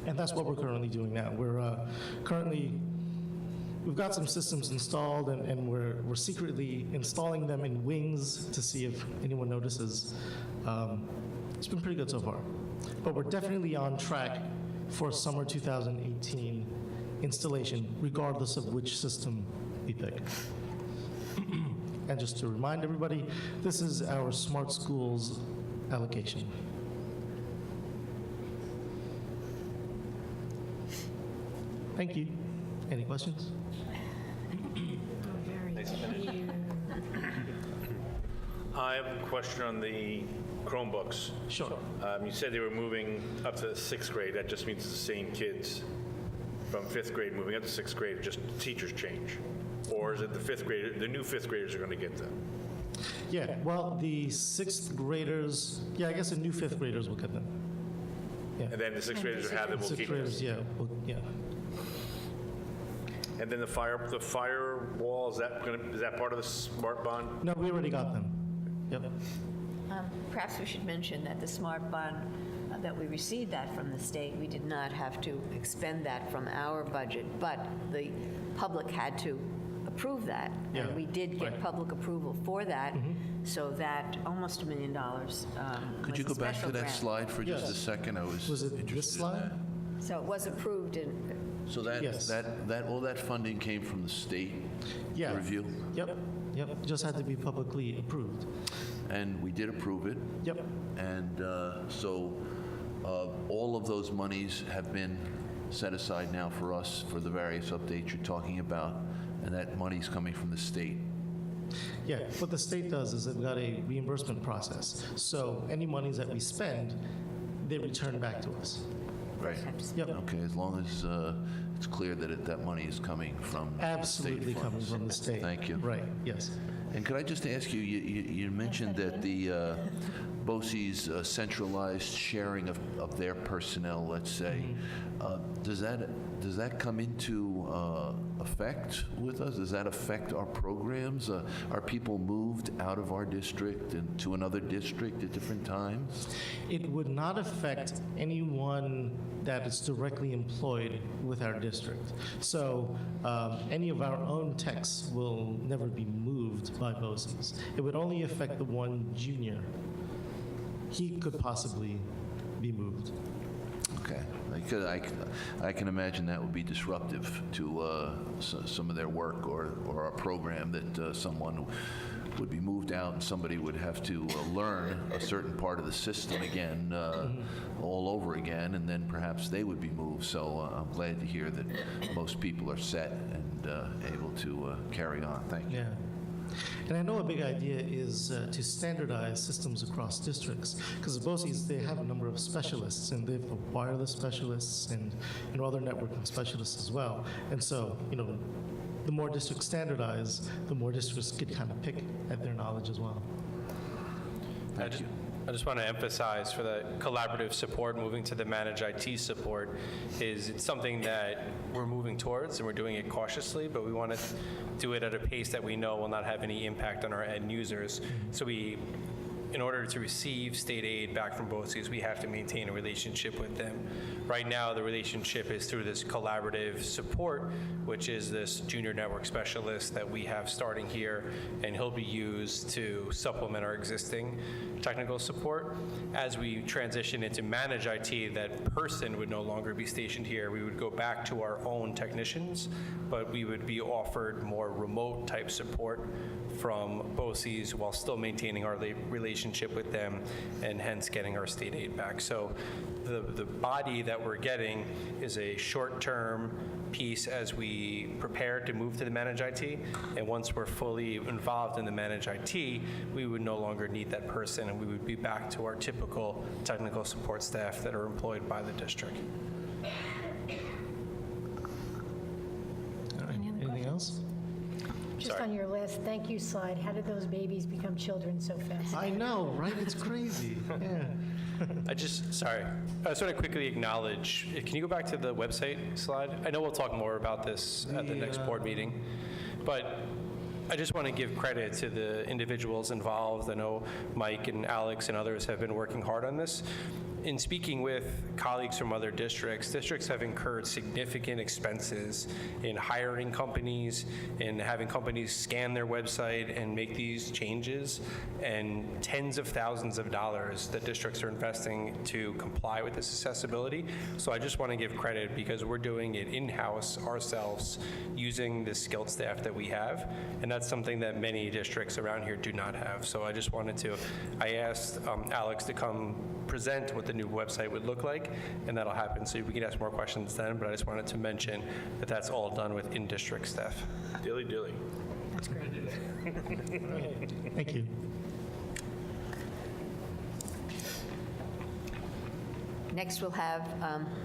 And that's what we're currently doing now. We're we've got some systems installed, and we're secretly installing them in wings to see if anyone notices. It's been pretty good so far. But we're definitely on track for summer 2018 installation, regardless of which system we pick. And just to remind everybody, this is our Smart Schools allocation. Thank you. Any questions? I have a question on the Chromebooks. Sure. You said they were moving up to 6th grade. That just means it's the same kids from 5th grade moving up to 6th grade, just teachers change? Or is it the new 5th graders are going to get them? Yeah, well, the 6th graders, yeah, I guess the new 5th graders will get them. Yeah. And then the 6th graders who have them will 6th keep them? graders, yeah, yeah. And then the firewall, is that part of the smart bond? No, we already got them. Yep. Perhaps we should mention that the smart bond, that we received that from the state, we did not have to expend that from our budget, but the public had to approve that. Yeah, And we did get right. public approval for that, so that almost $1 million Could you go back to that slide for just Yes. a second? I was Was it this interested in slide? that. So it was approved in, So Yes. all that funding came from the state Yeah. review? Yep, just had to be publicly approved. And we did approve it. Yep, And so all of those monies have been set aside now for us for the various updates you're talking about, and that money's coming from the state. yeah. What the state does is they've got a reimbursement process. So any monies that we spend, they return back to us. Right. Yep. Okay, as long as it's clear that that money is coming from state Absolutely coming funds. from the state. Thank you. Right, yes. And could I just ask you, you mentioned that the BOCES centralized sharing of their personnel, let's say, does that come into effect with us? Does that affect our programs? Are people moved out of our district and to another district at different times? It would not affect anyone that is directly employed with our district. So any of our own techs will never be moved by BOCES. It would only affect the one junior. He could possibly be moved. Okay. I can imagine that would be disruptive to some of their work or our program, that someone would be moved out and somebody would have to learn a certain part of the system again, all over again, and then perhaps they would be moved. So I'm glad to hear that most people are set and able to carry on. Thank you. Yeah. And I know a big idea is to standardize systems across districts, because BOCES, they have a number of specialists, and they have the wireless specialists and other networking specialists as well. And so, the more districts standardize, the more districts could kind of pick at their knowledge as well. Thank you. I just want to emphasize for the collaborative support, moving to the managed IT support, it's something that we're moving towards, and we're doing it cautiously, but we want to do it at a pace that we know will not have any impact on our end users. So in order to receive state aid back from BOCES, we have to maintain a relationship with them. Right now, the relationship is through this collaborative support, which is this junior network specialist that we have starting here, and he'll be used to supplement our existing technical support. As we transition into managed IT, that person would no longer be stationed here. We would go back to our own technicians, but we would be offered more remote type support from BOCES while still maintaining our relationship with them, and hence getting our state aid back. So the body that we're getting is a short-term piece as we prepare to move to the managed IT, and once we're fully involved in the managed IT, we would no longer need that person, and we would be back to our typical technical support staff that are employed by the district. All right, anything else? Just on your last thank you slide, how did those babies become children so fast? I know, right? It's crazy. Yeah. I just want to quickly acknowledge, can you go back to the website slide? I know we'll talk more about this at the next board meeting, but I just want to give credit to the individuals involved. I know Mike and Alex and others have been working hard on this. In speaking with colleagues from other districts have incurred significant expenses in hiring companies, in having companies scan their website and make these changes, and tens of thousands of dollars that districts are investing to comply with this accessibility. So I just want to give credit because we're doing it in-house ourselves using the skilled staff that we have, and that's something that many districts around here do not have. So I just wanted to, I asked Alex to come present what the new website would look like, and that'll happen. So we can ask more questions then, but I just wanted to mention that that's all done with in-district staff. Dilly dilly. That's great. Thank you. Next, we'll have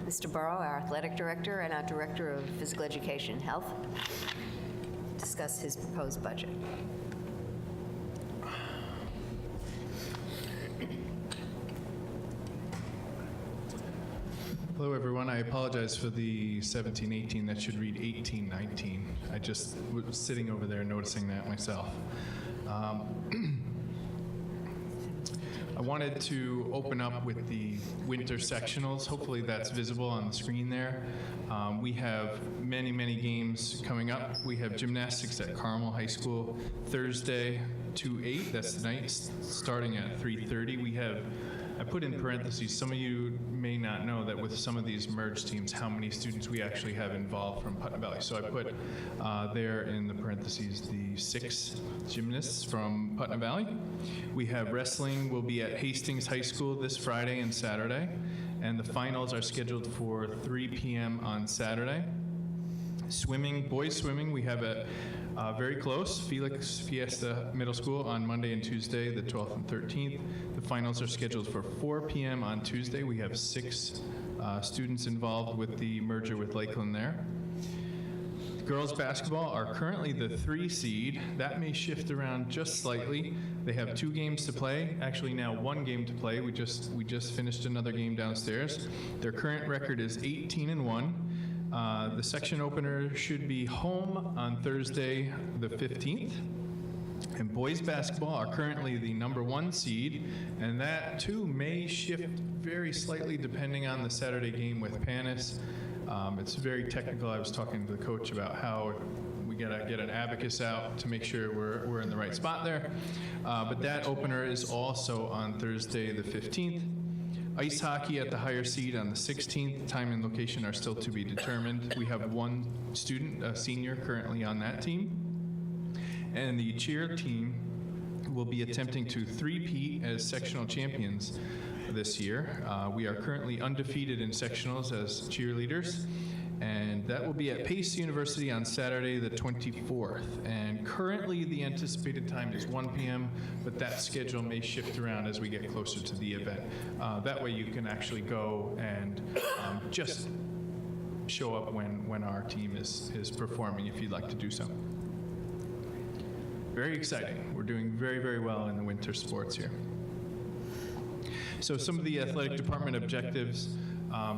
Mr. Burrow, our athletic director, and our director of physical education and health, discuss his proposed budget. Hello, everyone. I apologize for the 17-18. That should read 18-19. I just was sitting over there noticing that myself. I wanted to open up with the winter sectionals. Hopefully that's visible on the screen there. We have many, many games coming up. We have gymnastics at Carmel High School Thursday 2/8. That's tonight, starting at 3:30. We have, I put in parentheses, some of you may not know that with some of these merged teams, how many students we actually have involved from Putnam Valley. So I put there in the parentheses the 6 gymnasts from Putnam Valley. We have wrestling will be at Hastings High School this Friday and Saturday, and the finals are scheduled for 3 p.m. on Saturday. Swimming, boys swimming, we have at very close, Felix Fiesta Middle School on Monday and Tuesday, the 12th and 13th. The finals are scheduled for 4 p.m. on Tuesday. We have 6 students involved with the merger with Lakeland there. Girls basketball are currently the 3 seed. That may shift around just slightly. They have 2 games to play. Actually, now 1 game to play. We just finished another game downstairs. Their current record is 18-1. The section opener should be home on Thursday, the 15th. And boys basketball are currently the number 1 seed, and that too may shift very slightly depending on the Saturday game with Panis. It's very technical. I was talking to the coach about how we gotta get an abacus out to make sure we're in the right spot there. But that opener is also on Thursday, the 15th. Ice hockey at the higher seed on the 16th. Time and location are still to be determined. We have 1 student, a senior, currently on that team. And the cheer team will be attempting to three-peat as sectional champions this year. We are currently undefeated in sectionals as cheerleaders, and that will be at Pace University on Saturday, the 24th. And currently, the anticipated time is 1 p.m., but that schedule may shift around as we get closer to the event. That way, you can actually go and just show up when our team is performing, if you'd like to do so. Very exciting. We're doing very, very well in the winter sports here. So some of the athletic department objectives: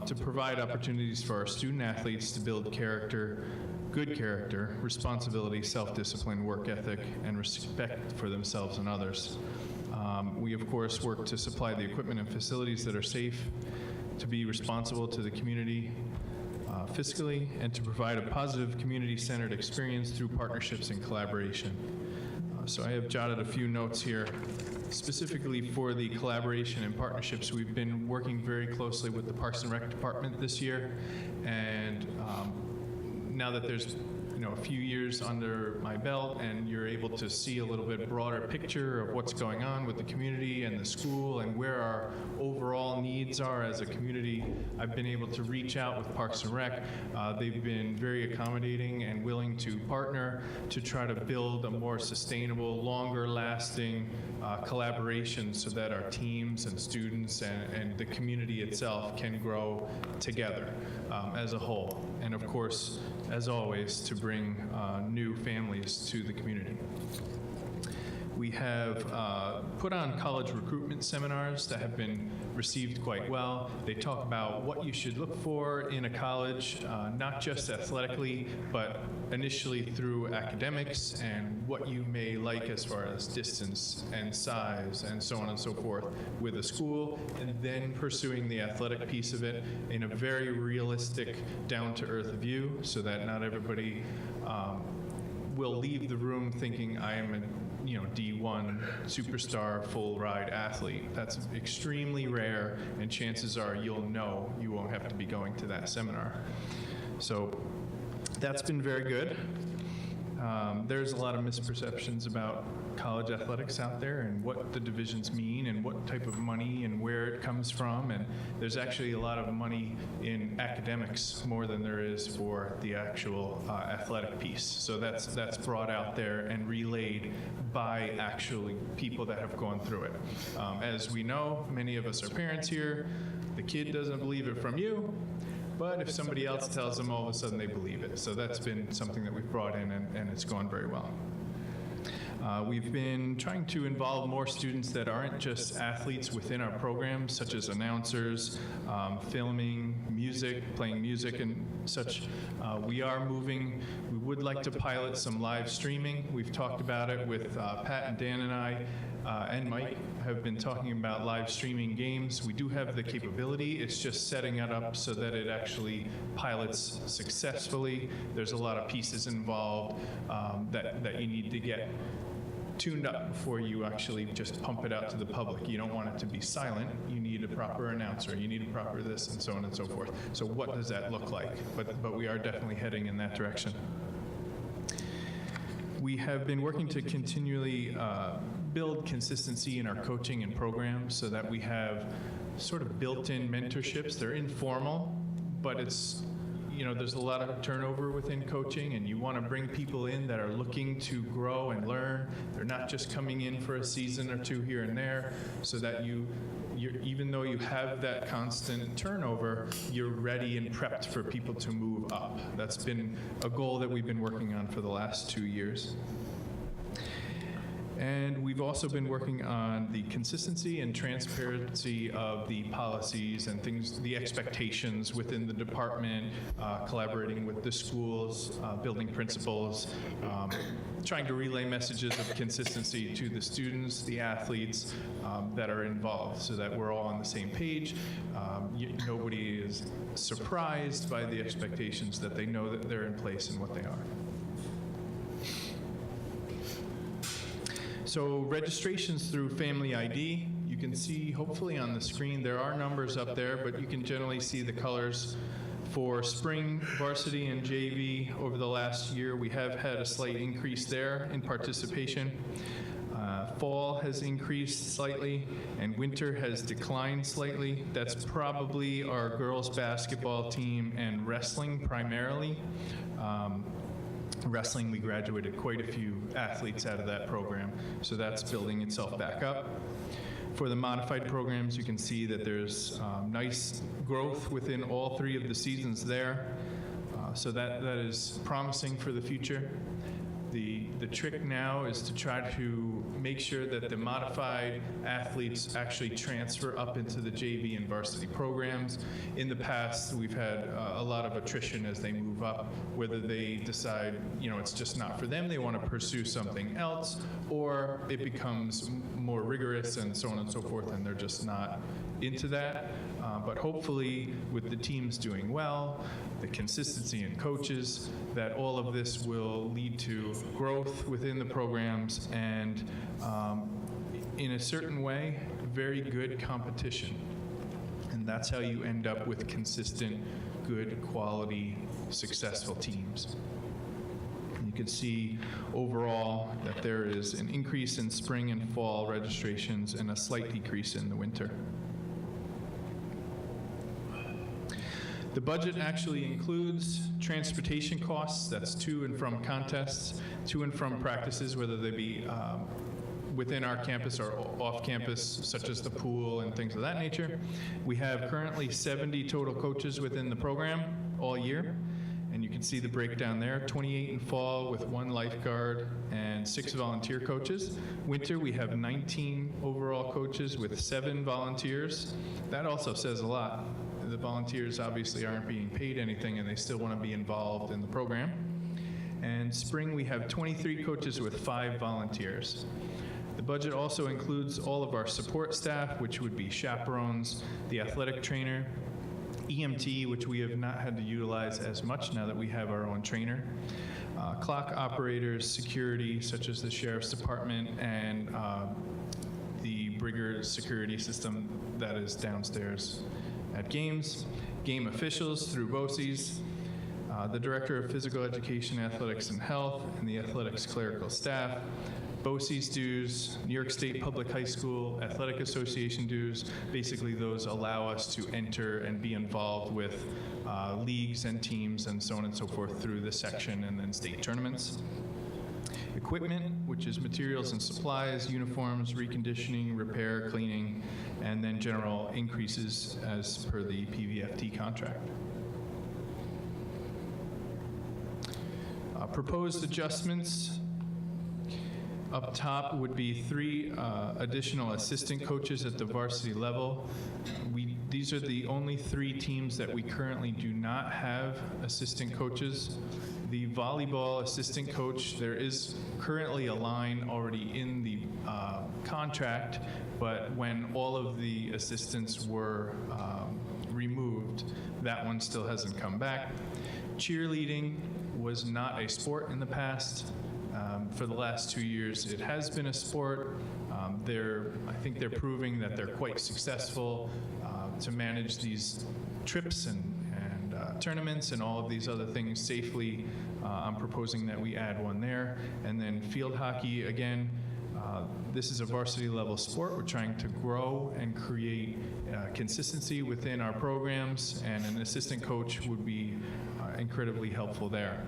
to provide opportunities for our student athletes to build character, good character, responsibility, self-discipline, work ethic, and respect for themselves and others. We, of course, work to supply the equipment and facilities that are safe, to be responsible to the community fiscally, and to provide a positive community-centered experience through partnerships and collaboration. So I have jotted a few notes here specifically for the collaboration and partnerships. We've been working very closely with the Parks and Rec Department this year, and now that there's a few years under my belt and you're able to see a little bit broader picture of what's going on with the community and the school and where our overall needs are as a community, I've been able to reach out with Parks and Rec. They've been very accommodating and willing to partner to try to build a more sustainable, longer lasting collaboration so that our teams and students and the community itself can grow together as a whole. And of course, as always, to bring new families to the community. We have put on college recruitment seminars that have been received quite well. They talk about what you should look for in a college, not just athletically, but initially through academics and what you may like as far as distance and size and so on and so forth with a school, and then pursuing the athletic piece of it in a very realistic, down-to-earth view so that not everybody will leave the room thinking I am a D1 superstar full ride athlete. That's extremely rare, and chances are you won't have to be going to that seminar. So that's been very good. There's a lot of misperceptions about college athletics out there and what the divisions mean and what type of money and where it comes from, and there's actually a lot of money in academics more than there is for the actual athletic piece. So that's brought out there and relayed by actually people that have gone through it. As we know, many of us are parents here. The The kid doesn't believe it from you, but if somebody else tells them, all of a sudden they believe it. So that's been something that we've brought in, and it's gone very well. We've been trying to involve more students that aren't just athletes within our programs, such as announcers, filming, music, playing music and such. We would like to pilot some live streaming. We've talked about it with Pat and Dan and I, and Mike have been talking about live streaming games. We do have the capability. It's just setting it up so that it actually pilots successfully. There's a lot of pieces involved that you need to get tuned up before you actually just pump it out to the public. You don't want it to be silent. You need a proper announcer. You need a proper this, and so on and so forth. So what does that look like? But we are definitely heading in that direction. We have been working to continually build consistency in our coaching and programs so that we have sort of built-in mentorships. They're informal, but it's, there's a lot of turnover within coaching, and you want to bring people in that are looking to grow and learn. They're not just coming in for a season or two here and there, so that even though you have that constant turnover, you're ready and prepped for people to move up. That's been a goal that we've been working on for the last 2 years. And we've also been working on the consistency and transparency of the policies and things, the expectations within the department, collaborating with the schools, building principals, trying to relay messages of consistency to the students, the athletes that are involved, so that we're all on the same page. Nobody is surprised by the expectations, that they know that they're in place and what they are. So registrations through Family ID, you can see hopefully on the screen, there are numbers up there, but you can generally see the colors for spring, varsity, and JV. Over the last year, we have had a slight increase there in participation. Fall has increased slightly, and winter has declined slightly. That's probably our girls' basketball team and wrestling primarily. Wrestling, we graduated quite a few athletes out of that program, so that's building itself back up. For the modified programs, you can see that there's nice growth within all 3 of the seasons there, so that is promising for the future. The trick now is to try to make sure that the modified athletes actually transfer up into the JV and varsity programs. In the past, we've had a lot of attrition as they move up, whether they decide, it's just not for them, they want to pursue something else, or it becomes more rigorous and so on and so forth, and they're just not into that. But hopefully, with the teams doing well, the consistency in coaches, that all of this will lead to growth within the programs and, in a certain way, very good competition. And that's how you end up with consistent, good, quality, successful teams. And you can see overall that there is an increase in spring and fall registrations and a slight decrease in the winter. The budget actually includes transportation costs, that's to and from contests, to and from practices, whether they be within our campus or off campus, such as the pool and things of that nature. We have currently 70 total coaches within the program all year, and you can see the breakdown there, 28 in fall with 1 lifeguard and 6 volunteer coaches. Winter, we have 19 overall coaches with 7 volunteers. That also says a lot. The volunteers obviously aren't being paid anything, and they still want to be involved in the program. And spring, we have 23 coaches with 5 volunteers. The budget also includes all of our support staff, which would be chaperones, the athletic trainer, EMT, which we have not had to utilize as much now that we have our own trainer, clock operators, security, such as the Sheriff's Department, and the Brigger security system that is downstairs at games, game officials through BOCES, the Director of Physical Education, Athletics, and Health, and the athletics clerical staff, BOCES dues, New York State Public High School Athletic Association dues. Basically, those allow us to enter and be involved with leagues and teams and so on and so forth through the section and then state tournaments. equipment, which is materials and supplies, uniforms, reconditioning, repair, cleaning, and then general increases as per the PVFT contract. Proposed adjustments up top would be 3 additional assistant coaches at the varsity level. These are the only 3 teams that we currently do not have assistant coaches. The volleyball assistant coach, there is currently a line already in the contract, but when all of the assistants were removed, that one still hasn't come back. Cheerleading was not a sport in the past. For the last 2 years, it has been a sport. I think they're proving that they're quite successful to manage these trips and tournaments and all of these other things safely. I'm proposing that we add one there. And then field hockey, again, this is a varsity level sport. We're trying to grow and create consistency within our programs, and an assistant coach would be incredibly helpful there.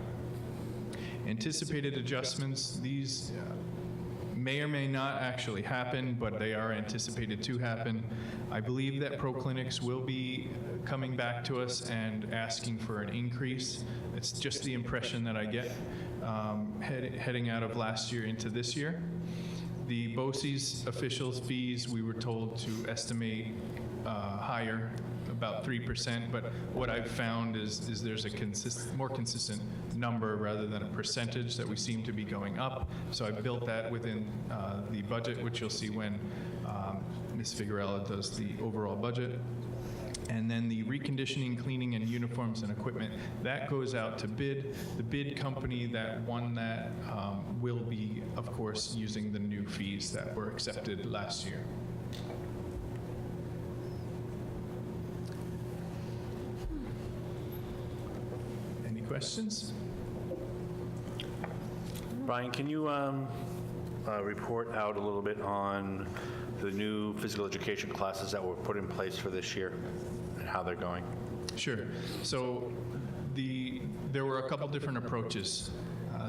Anticipated adjustments, these may or may not actually happen, but they are anticipated to happen. I believe that pro clinics will be coming back to us and asking for an increase. It's just the impression that I get heading out of last year into this year. The BOCES officials fees, we were told to estimate higher, about 3%, but what I've found is there's a more consistent number rather than a percentage that we seem to be going up. So I built that within the budget, which you'll see when Ms. Figueroa does the overall budget. And then the reconditioning, cleaning, and uniforms and equipment, that goes out to bid. The bid company that won that will be, of course, using the new fees that were accepted last year. Any questions? Brian, can you report out a little bit on the new physical education classes that were put in place for this year and how they're going? Sure. So there were a couple different approaches.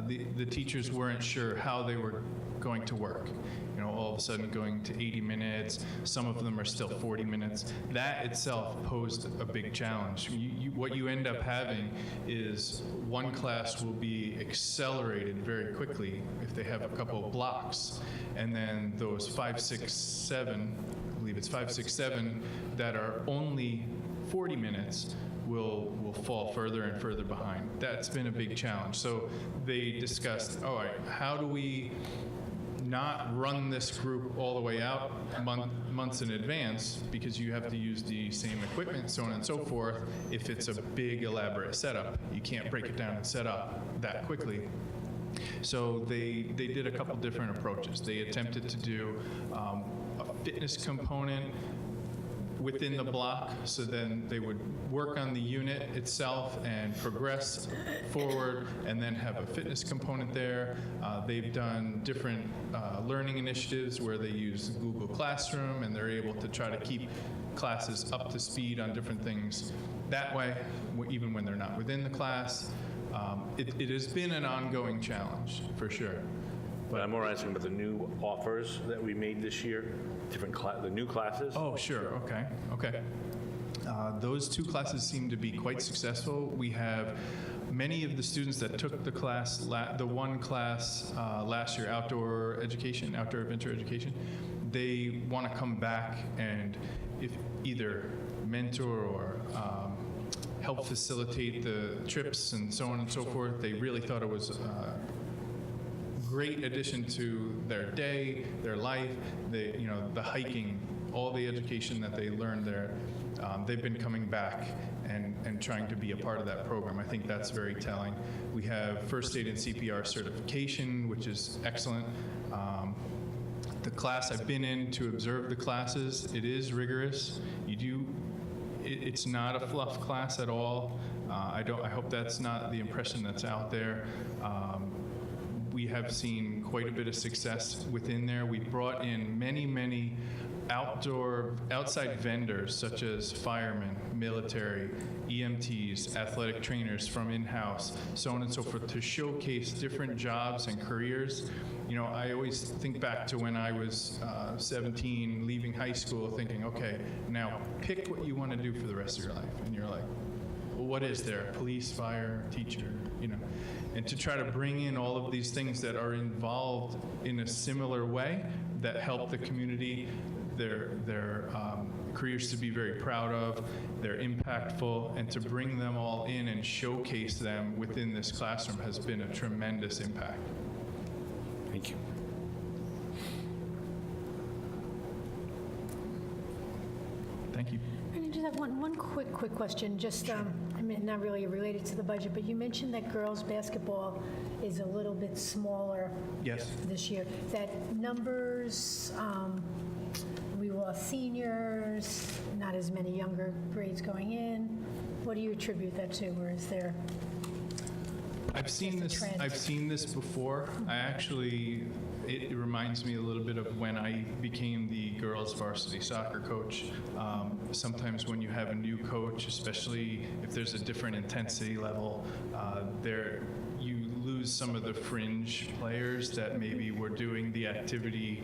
The teachers weren't sure how they were going to work. You know, all of a sudden going to 80 minutes, some of them are still 40 minutes. That itself posed a big challenge. What you end up having is one class will be accelerated very quickly if they have a couple of blocks, and then those 5, 6, 7, I believe it's 5, 6, 7 that are only 40 minutes will fall further and further behind. That's been a big challenge. So they discussed, all right, how do we not run this group all the way out months in advance, because you have to use the same equipment, so on and so forth. If it's a big elaborate setup, you can't break it down and set up that quickly. So they did a couple different approaches. They attempted to do a fitness component within the block, so then they would work on the unit itself and progress forward, and then have a fitness component there. They've done different learning initiatives where they use Google Classroom, and they're able to try to keep classes up to speed on different things that way, even when they're not within the class. It has been an ongoing challenge, for sure. But I'm more asking about the new offers that we made this year, the new classes. Oh, sure, okay. Those 2 classes seem to be quite successful. We have many of the students that took the class, the one class last year, outdoor adventure education, they want to come back and if either mentor or help facilitate the trips and so on and so forth. They really thought it was great addition to their day, their life, the hiking, all the education that they learned there. They've been coming back and trying to be a part of that program. I think that's very telling. We have first aid and CPR certification, which is excellent. The class I've been in to observe the classes, it is rigorous. It's not a fluff class at all. I hope that's not the impression that's out there. We have seen quite a bit of success within there. We brought in many outside vendors such as firemen, military, EMTs, athletic trainers from in-house, so on and so forth, to showcase different jobs and careers. You know, I always think back to when I was 17, leaving high school, thinking, okay, now pick what you want to do for the rest of your life. And you're like, well, what is there? Police, fire, teacher, you know. And to try to bring in all of these things that are involved in a similar way that help the community, their careers to be very proud of, they're impactful, and to bring them all in and showcase them within this classroom has been a tremendous impact. Thank you. Thank you. And I just have one quick question, just, I mean, not really related to the budget, but you mentioned that girls' basketball is a little bit smaller Yes. this year. That numbers, we lost seniors, not as many younger grades going in. What do you attribute that to, or is there? I've seen Just a this. trend. I've seen this before. It reminds me a little bit of when I became the girls' varsity soccer coach. Sometimes when you have a new coach, especially if there's a different intensity level, you lose some of the fringe players that maybe were doing the activity.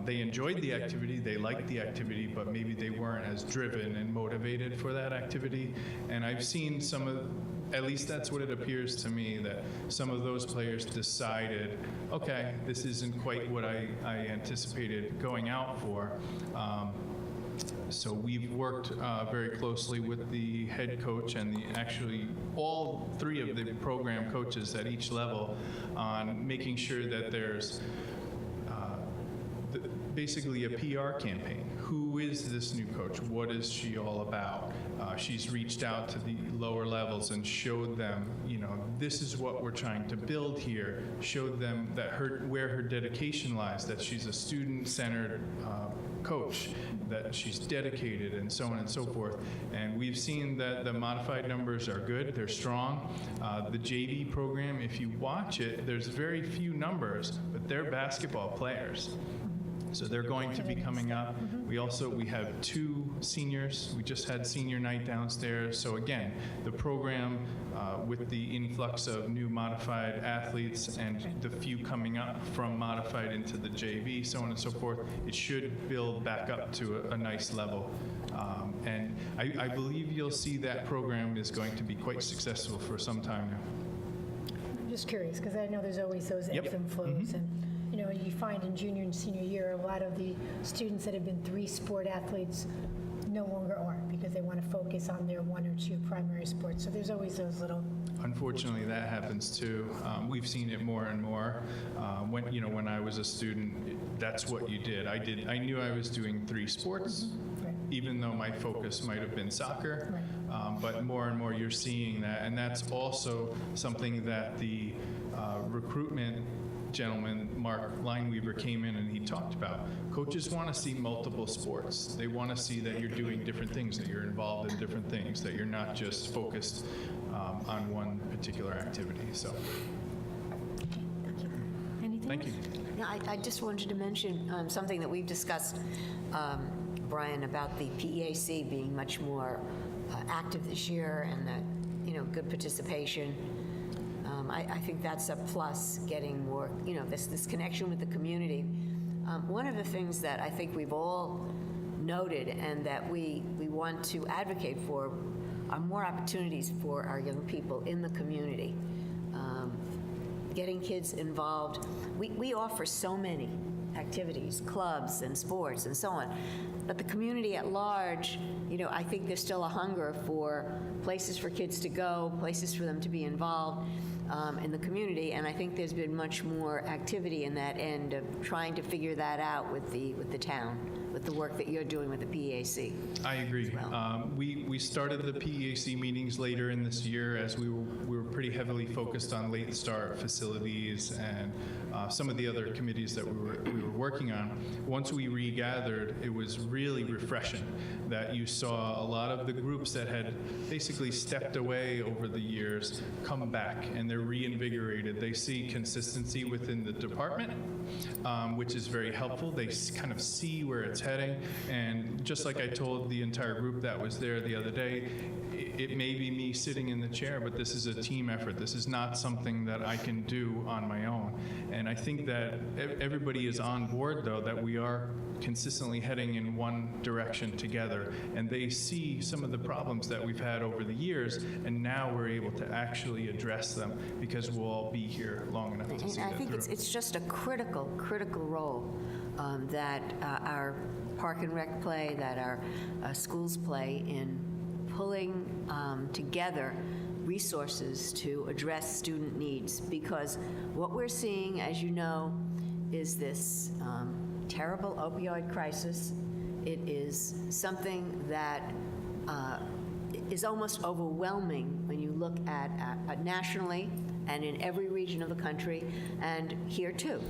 They enjoyed the activity, they liked the activity, but maybe they weren't as driven and motivated for that activity. And I've seen some of, at least that's what it appears to me, that some of those players decided, okay, this isn't quite what I anticipated going out for. So we've worked very closely with the head coach and actually all three of the program coaches at each level on making sure that there's basically a PR campaign. Who is this new coach? What is she all about? She's reached out to the lower levels and showed them, you know, this is what we're trying to build here. Showed them that where her dedication lies, that she's a student-centered coach, that she's dedicated, and so on and so forth. And we've seen that the modified numbers are good, they're strong. The JV program, if you watch it, there's very few numbers, but they're basketball players. So they're going to be coming up. We have 2 seniors. We just had senior night downstairs. So again, the program with the influx of new modified athletes and the few coming up from modified into the JV, so on and so forth, it should build back up to a nice level. And I believe you'll see that program is going to be quite successful for some time now. I'm just curious, because I know there's always those ebbs and flows, and you know, you find in junior and senior year, a lot of the students that have been 3-sport athletes no longer are, because they want to focus on their 1 or 2 primary sports. So there's always those little. Unfortunately, that happens too. We've seen it more and more. When I was a student, that's what you did. I knew I was doing 3 sports, even though my focus might have been soccer. But more and more, you're seeing that, and that's also something that the recruitment gentleman, Mark Lineweaver, came in and he talked about. Coaches want to see multiple sports. They want to see that you're doing different things, that you're involved in different things, that you're not just focused on one particular activity. So, Anything thank you. Yeah, I just wanted to mention something that we've discussed, Brian, about the PEAC being much more active this year and that, good participation. I think that's a plus, getting more, this connection with the community. One of the things that I think we've all noted and that we want to advocate for are more opportunities for our young people in the community. Getting kids involved. We offer so many activities, clubs and sports and so on. But the community at large, I think there's still a hunger for places for kids to go, places for them to be involved in the community. And I think there's been much more activity in that end of trying to figure that out with the town, with the work that you're doing with the PEAC. I agree. Well. We started the PEAC meetings later in this year as we were pretty heavily focused on late start facilities and some of the other committees that we were working on. Once we regathered, it was really refreshing that you saw a lot of the groups that had basically stepped away over the years come back, and they're reinvigorated. They see consistency within the department, which is very helpful. They kind of see where it's heading. And just like I told the entire group that was there the other day, it may be me sitting in the chair, but this is a team effort. This is not something that I can do on my own. And I think that everybody is on board, though, that we are consistently heading in one direction together. And they see some of the problems that we've had over the years, and now we're able to actually address them because we'll all be here long enough to see And I that think through. it's just a critical role that our Park and Rec play, that our schools play in pulling together resources to address student needs. Because what we're seeing, as you know, is this terrible opioid crisis. It is something that is almost overwhelming when you look at nationally and in every region of the country, and here too.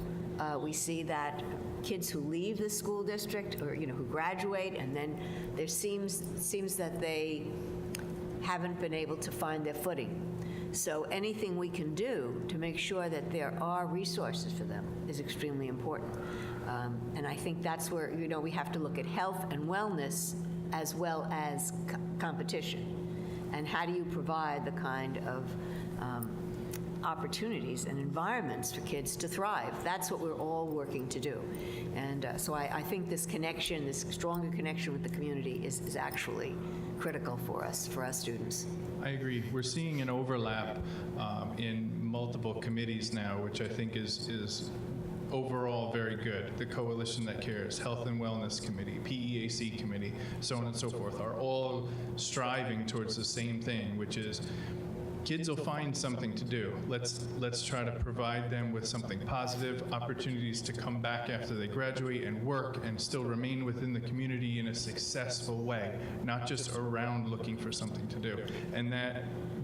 We see that kids who leave the school district, or who graduate, and then there seems that they haven't been able to find their footing. So anything we can do to make sure that there are resources for them is extremely important. And I think that's where, we have to look at health and wellness as well as competition. And how do you provide the kind of opportunities and environments for kids to thrive? That's what we're all working to do. And so I think this connection, this stronger connection with the community is actually critical for us students. I agree. We're seeing an overlap in multiple committees now, which I think is overall very good. The Coalition That Cares, Health and Wellness Committee, PEAC Committee, so on and so forth, are all striving towards the same thing, which is kids will find something to do. Let's try to provide them with something positive, opportunities to come back after they graduate and work and still remain within the community in a successful way, not just around looking for something to do. And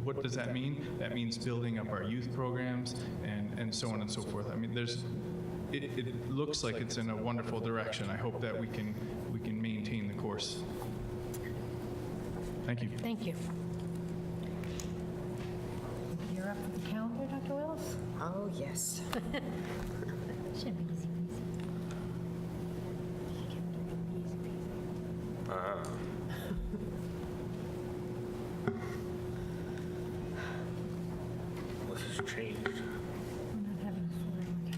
what does that mean? That means building up our youth programs and so on and so forth. I mean, it looks like it's in a wonderful direction. I hope that we can maintain the course. Thank you. Thank you. You're up for the calendar, Dr. Willis? Oh, yes. Should be easy peasy. This has changed. We're not having a full calendar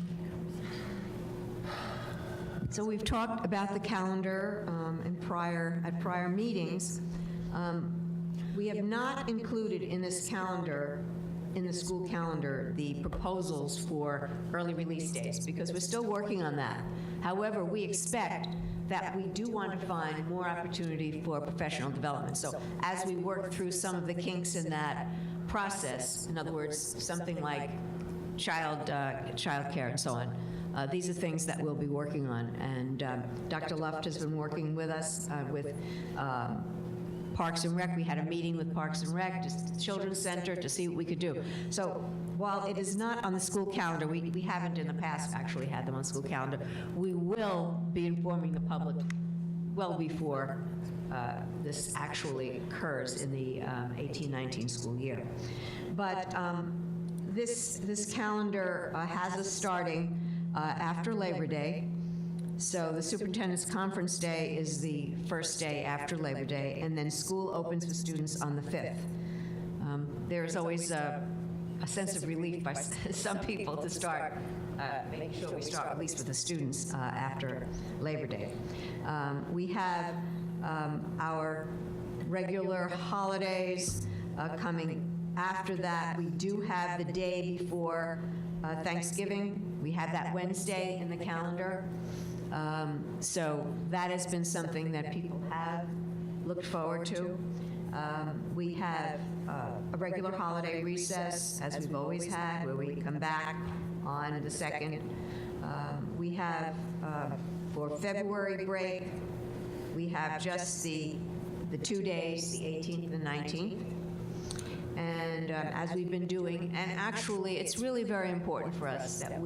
conversation. So we've talked about the calendar at prior meetings. We have not included in this calendar, in the school calendar, the proposals for early release days, because we're still working on that. However, we expect that we do want to find more opportunity for professional development. So as we work through some of the kinks in that process, in other words, something like child care and so on, these are things that we'll be working on. And Dr. Luft has been working with us with Parks and Rec. We had a meeting with Parks and Rec, Children's Center, to see what we could do. So while it is not on the school calendar, we haven't in the past actually had them on school calendar, we will be informing the public well before this actually occurs in the 18-19 school year. But this calendar has us starting after Labor Day. So the Superintendent's Conference Day is the first day after Labor Day, and then school opens for students on the 5th. There's always a sense of relief by some people to start, making sure we start at least with the students after Labor Day. We have our regular holidays coming after that. We do have the day before Thanksgiving. We have that Wednesday in the calendar. So that has been something that people have looked forward to. We have a regular holiday recess, as we've always had, where we come back on the 2nd. We have, for February break, we have just the 2 days, the 18th and 19th. And as we've been doing, and actually, it's really very important for us that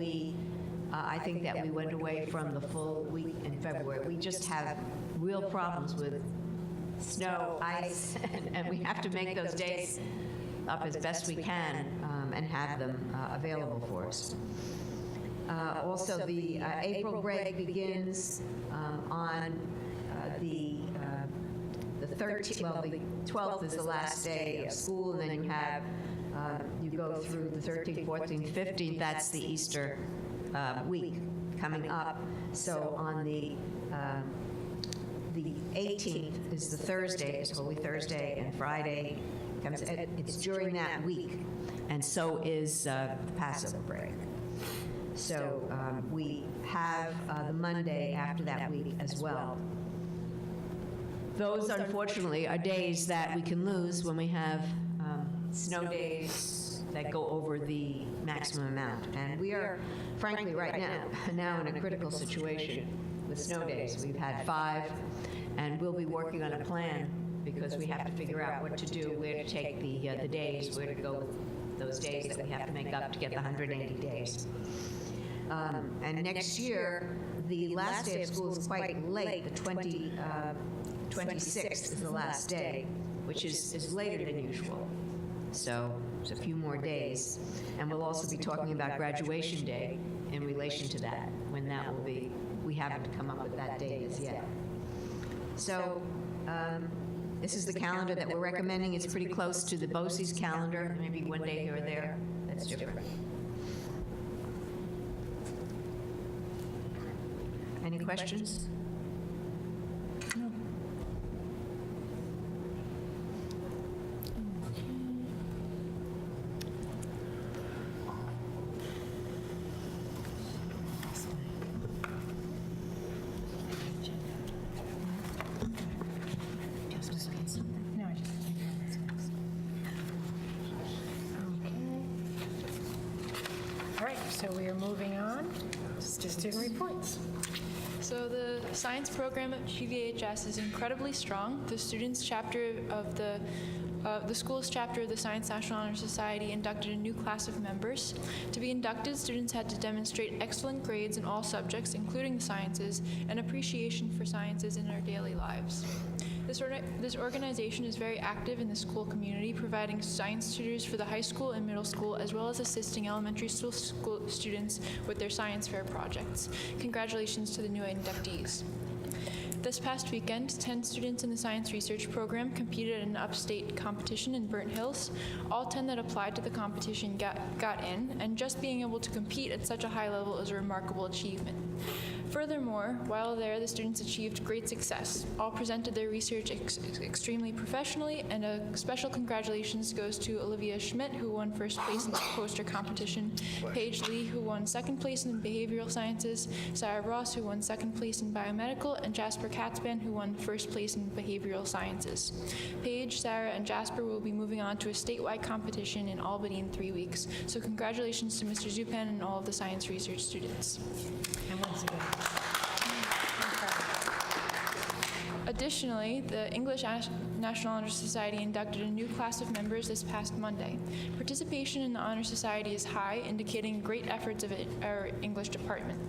I think that we went away from the full week in February. We just have real problems with snow, ice, and we have to make those days up as best we can and have them available for us. Also, the April break begins on the 13th, well, the 12th is the last day of school, and then you have, you go through the 13th, 14th, 15th, that's the Easter week coming up. So on the 18th is the Thursday, is Holy Thursday, and Friday comes, it's during that week, and so is the Passover break. So we have the Monday after that week as well. Those, unfortunately, are days that we can lose when we have snow days that go over the maximum amount. And we are, frankly, right now in a critical situation with snow days. We've had 5, and we'll be working on a plan because we have to figure out what to do, where to take the days, where to go with those days that we have to make up to get the 180 days. And next year, the last day of school is quite late, the 26th is the last day, which is later than usual. So it's a few more days. And we'll also be talking about graduation day in relation to that, when that will be. We haven't come up with that date as yet. So this is the calendar that we're recommending. It's pretty close to the BOCES calendar, maybe one day here or there. That's different. Any questions? No. No, I just. Okay. All right, so we are moving on to student reports. So the science program at PVHS is incredibly strong. The students chapter of the school's chapter of the Science National Honor Society inducted a new class of members. To be inducted, students had to demonstrate excellent grades in all subjects, including the sciences, and appreciation for sciences in our daily lives. This organization is very active in the school community, providing science tutors for the high school and middle school, as well as assisting elementary school students with their science fair projects. Congratulations to the new inductees. This past weekend, 10 students in the science research program competed in an upstate competition in Burnt Hills. All 10 that applied to the competition got in, and just being able to compete at such a high level is a remarkable achievement. Furthermore, while there, the students achieved great success. All presented their research extremely professionally, and a special congratulations goes to Olivia Schmidt, who won first place in the poster competition, Paige Lee, who won second place in behavioral sciences, Sarah Ross, who won second place in biomedical, and Jasper Katzban, who won first place in behavioral sciences. Paige, Sarah, and Jasper will be moving on to a statewide competition in Albany in 3 weeks. So congratulations to Mr. Zupan and all of the science research students. And once again. Additionally, the English National Honor Society inducted a new class of members this past Monday. Participation in the Honor Society is high, indicating great efforts of our English department.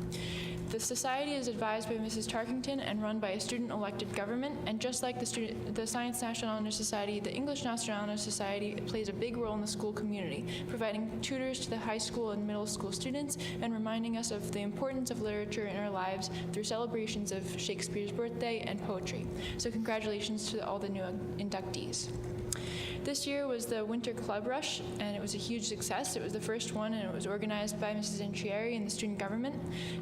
The society is advised by Mrs. Tarkington and run by a student-elected government, and just like the Science National Honor Society, the English National Honor Society plays a big role in the school community, providing tutors to the high school and middle school students and reminding us of the importance of literature in our lives through celebrations of Shakespeare's birthday and poetry. So congratulations to all the new inductees. This year was the Winter Club Rush, and it was a huge success. It was the first one, and it was organized by Mrs. Intrieri and the student government.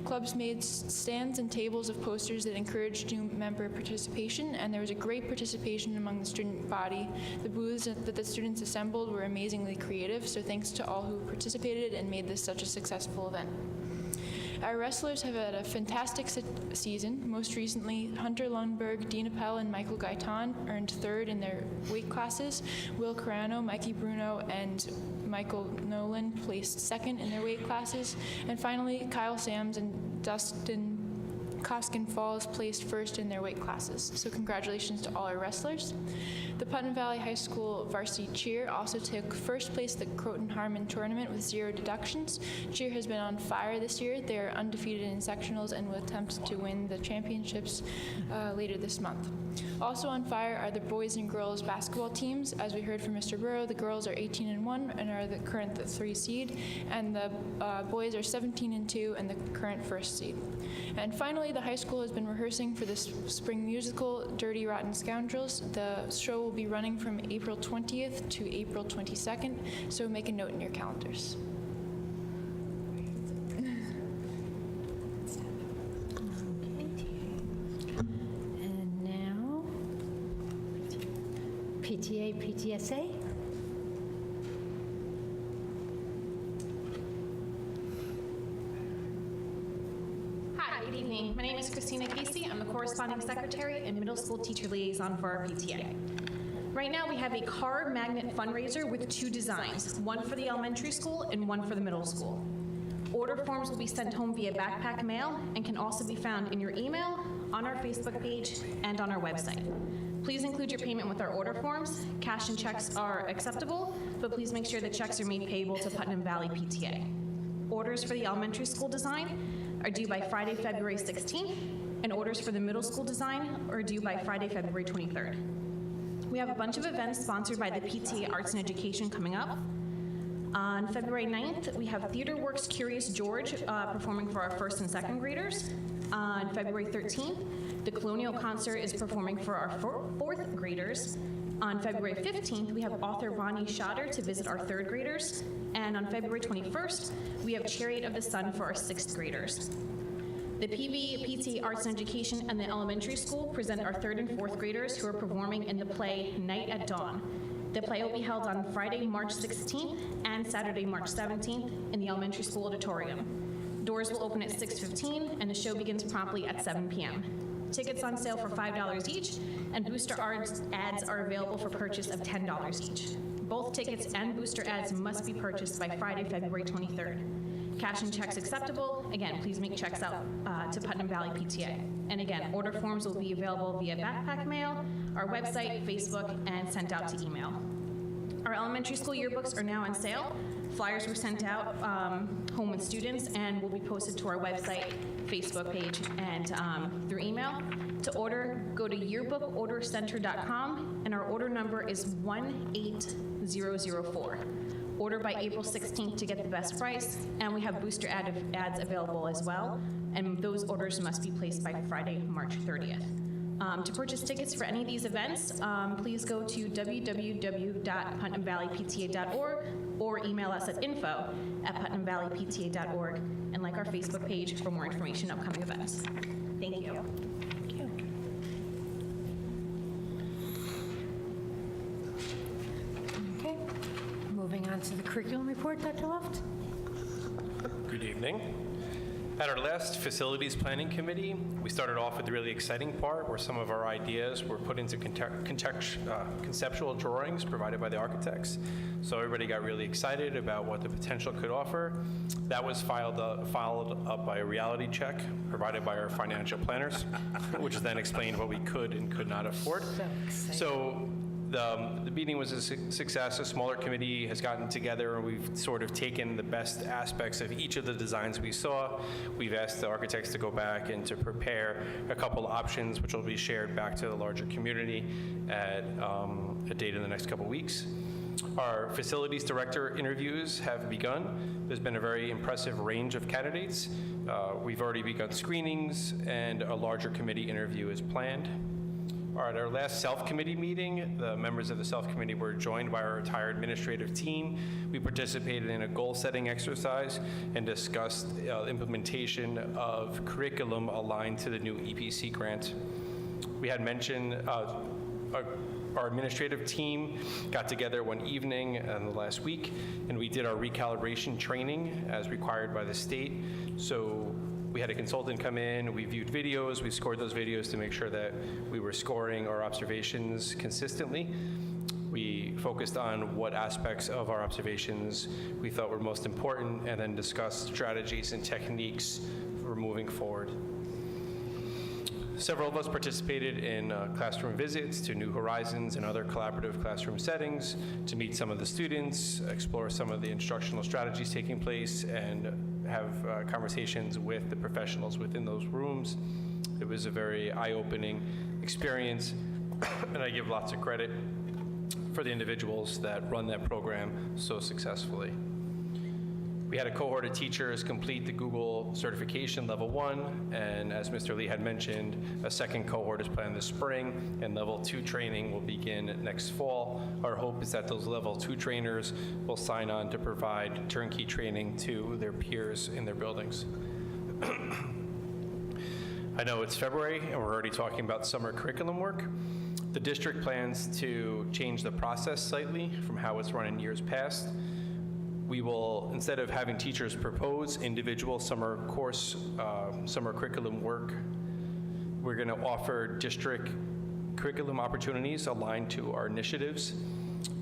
Clubs made stands and tables of posters that encouraged new member participation, and there was a great participation among the student body. The booths that the students assembled were amazingly creative, so thanks to all who participated and made this such a successful event. Our wrestlers have had a fantastic season. Most recently, Hunter Lundberg, Dina Pell, and Michael Gaitan earned third in their weight classes. Will Carano, Mikey Bruno, and Michael Nolan placed second in their weight classes. And finally, Kyle Sams and Dustin Koskin Falls placed first in their weight classes. So congratulations to all our wrestlers. The Putnam Valley High School varsity cheer also took first place at the Croton Harmon tournament with 0 deductions. Cheer has been on fire this year. They're undefeated in sectionals and will attempt to win the championships later this month. Also on fire are the boys and girls basketball teams. As we heard from Mr. Burrow, the girls are 18-1 and are the current 3 seed, and the boys are 17-2 and the current 1st seed. And finally, the high school has been rehearsing for the spring musical, Dirty Rotten Scoundrels. The show will be running from April 20th to April 22nd, so make a note in your calendars. And now, PTA, PTSA. Hi, good evening. My name is Christina Casey. I'm the corresponding secretary and middle school teacher liaison for our PTA. Right now, we have a car magnet fundraiser with 2 designs, one for the elementary school and one for the middle school. Order forms will be sent home via backpack mail and can also be found in your email, on our Facebook page, and on our website. Please include your payment with our order forms. Cash and checks are acceptable, but please make sure the checks are made payable to Putnam Valley PTA. Orders for the elementary school design are due by Friday, February 16th, and orders for the middle school design are due by Friday, February 23rd. We have a bunch of events sponsored by the PTA Arts and Education coming up. On February 9th, we have Theater Works Curious George performing for our 1st and 2nd graders. On February 13th, the Colonial Concert is performing for our 4th graders. On February 15th, we have author Ronnie Schotter to visit our 3rd graders. And on February 21st, we have Chariot of the Sun for our 6th graders. The PTA Arts and Education and the elementary school present our 3rd and 4th graders who are performing in the play Night at Dawn. The play will be held on Friday, March 16th and Saturday, March 17th in the elementary school auditorium. Doors will open at 6:15 and the show begins promptly at 7 p.m. Tickets on sale for $5 each, and booster ads are available for purchase of $10 each. Both tickets and booster ads must be purchased by Friday, February 23rd. Cash and checks acceptable. Again, please make checks out to Putnam Valley PTA. And again, order forms will be available via backpack mail, our website, Facebook, and sent out to email. Our elementary school yearbooks are now on sale. Flyers were sent out home with students and will be posted to our website, Facebook page, and through email. To order, go to yearbookordercenter.com, and our order number is 18004. Order by April 16th to get the best price, and we have booster ads available as well, and those orders must be placed by Friday, March 30th. To purchase tickets for any of these events, please go to www.putnamvalleypta.org or email us at info@putnamvalleypta.org, and like our Facebook page for more information on upcoming events. Thank you. Thank you. Okay, moving on to the curriculum report, Dr. Luft. Good evening. At our last facilities planning committee, we started off with the really exciting part where some of our ideas were put into conceptual drawings provided by the architects. So everybody got really excited about what the potential could offer. That was followed up by a reality check provided by our financial planners, which then explained what we could and could not afford. So the meeting was a success. A smaller committee has gotten together, and we've sort of taken the best aspects of each of the designs we saw. We've asked the architects to go back and to prepare a couple options, which will be shared back to the larger community at a date in the next couple weeks. Our facilities director interviews have begun. There's been a very impressive range of candidates. We've already begun screenings, and a larger committee interview is planned. At our last self-committee meeting, the members of the self-committee were joined by our entire administrative team. We participated in a goal-setting exercise and discussed implementation of curriculum aligned to the new EPC grant. We had mentioned our administrative team got together one evening in the last week, and we did our recalibration training as required by the state. So we had a consultant come in, we viewed videos, we scored those videos to make sure that we were scoring our observations consistently. We focused on what aspects of our observations we thought were most important, and then discussed strategies and techniques for moving forward. Several of us participated in classroom visits to New Horizons and other collaborative classroom settings to meet some of the students, explore some of the instructional strategies taking place, and have conversations with the professionals within those rooms. It was a very eye-opening experience, and I give lots of credit for the individuals that run that program so successfully. We had a cohort of teachers complete the Google certification level 1, and as Mr. Lee had mentioned, a second cohort is planned this spring, and level 2 training will begin next fall. Our hope is that those level 2 trainers will sign on to provide turnkey training to their peers in their buildings. I know it's February, and we're already talking about summer curriculum work. The district plans to change the process slightly from how it's run in years past. We will, instead of having teachers propose individual summer curriculum work, we're going to offer district curriculum opportunities aligned to our initiatives.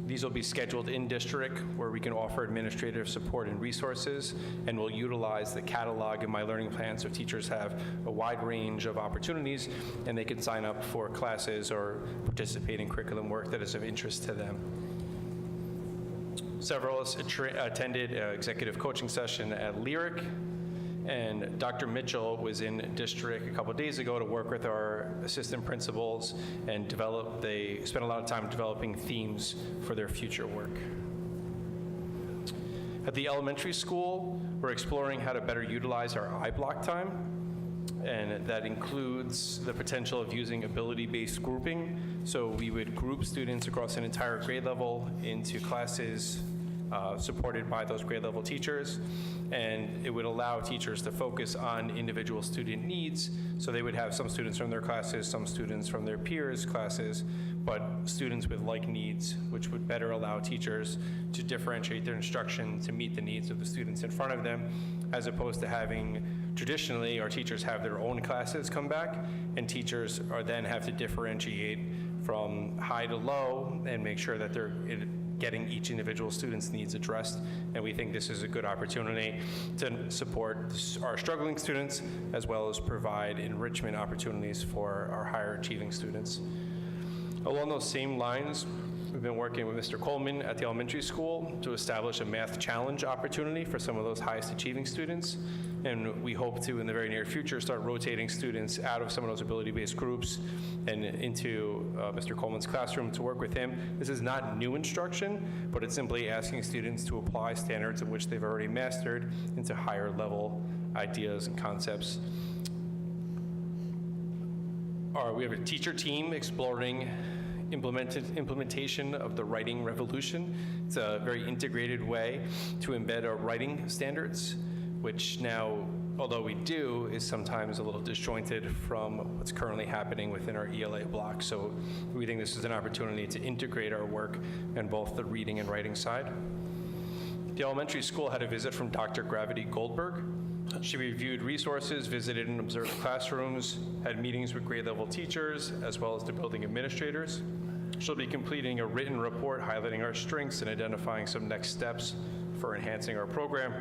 These will be scheduled in district where we can offer administrative support and resources, and we'll utilize the catalog in My Learning Plan so teachers have a wide range of opportunities and they can sign up for classes or participate in curriculum work that is of interest to them. Several of us attended an executive coaching session at Lyric, and Dr. Mitchell was in district a couple of days ago to work with our assistant principals and they spent a lot of time developing themes for their future work. At the elementary school, we're exploring how to better utilize our I-block time, and that includes the potential of using ability-based grouping. So we would group students across an entire grade level into classes supported by those grade level teachers, and it would allow teachers to focus on individual student needs. So they would have some students from their classes, some students from their peers' classes, but students with like needs, which would better allow teachers to differentiate their instruction to meet the needs of the students in front of them, as opposed to having traditionally our teachers have their own classes come back, and teachers then have to differentiate from high to low and make sure that they're getting each individual student's needs addressed. And we think this is a good opportunity to support our struggling students as well as provide enrichment opportunities for our higher achieving students. Along those same lines, we've been working with Mr. Coleman at the elementary school to establish a math challenge opportunity for some of those highest achieving students. And we hope to, in the very near future, start rotating students out of some of those ability-based groups and into Mr. Coleman's classroom to work with him. This is not new instruction, but it's simply asking students to apply standards in which they've already mastered into higher level ideas and concepts. We have a teacher team exploring implementation of the writing revolution. It's a very integrated way to embed our writing standards, which now, although we do, is sometimes a little disjointed from what's currently happening within our ELA block. So we think this is an opportunity to integrate our work in both the reading and writing side. The elementary school had a visit from Dr. Gravity Goldberg. She reviewed resources, visited and observed classrooms, had meetings with grade level teachers, as well as the building administrators. She'll be completing a written report highlighting our strengths and identifying some next steps for enhancing our program.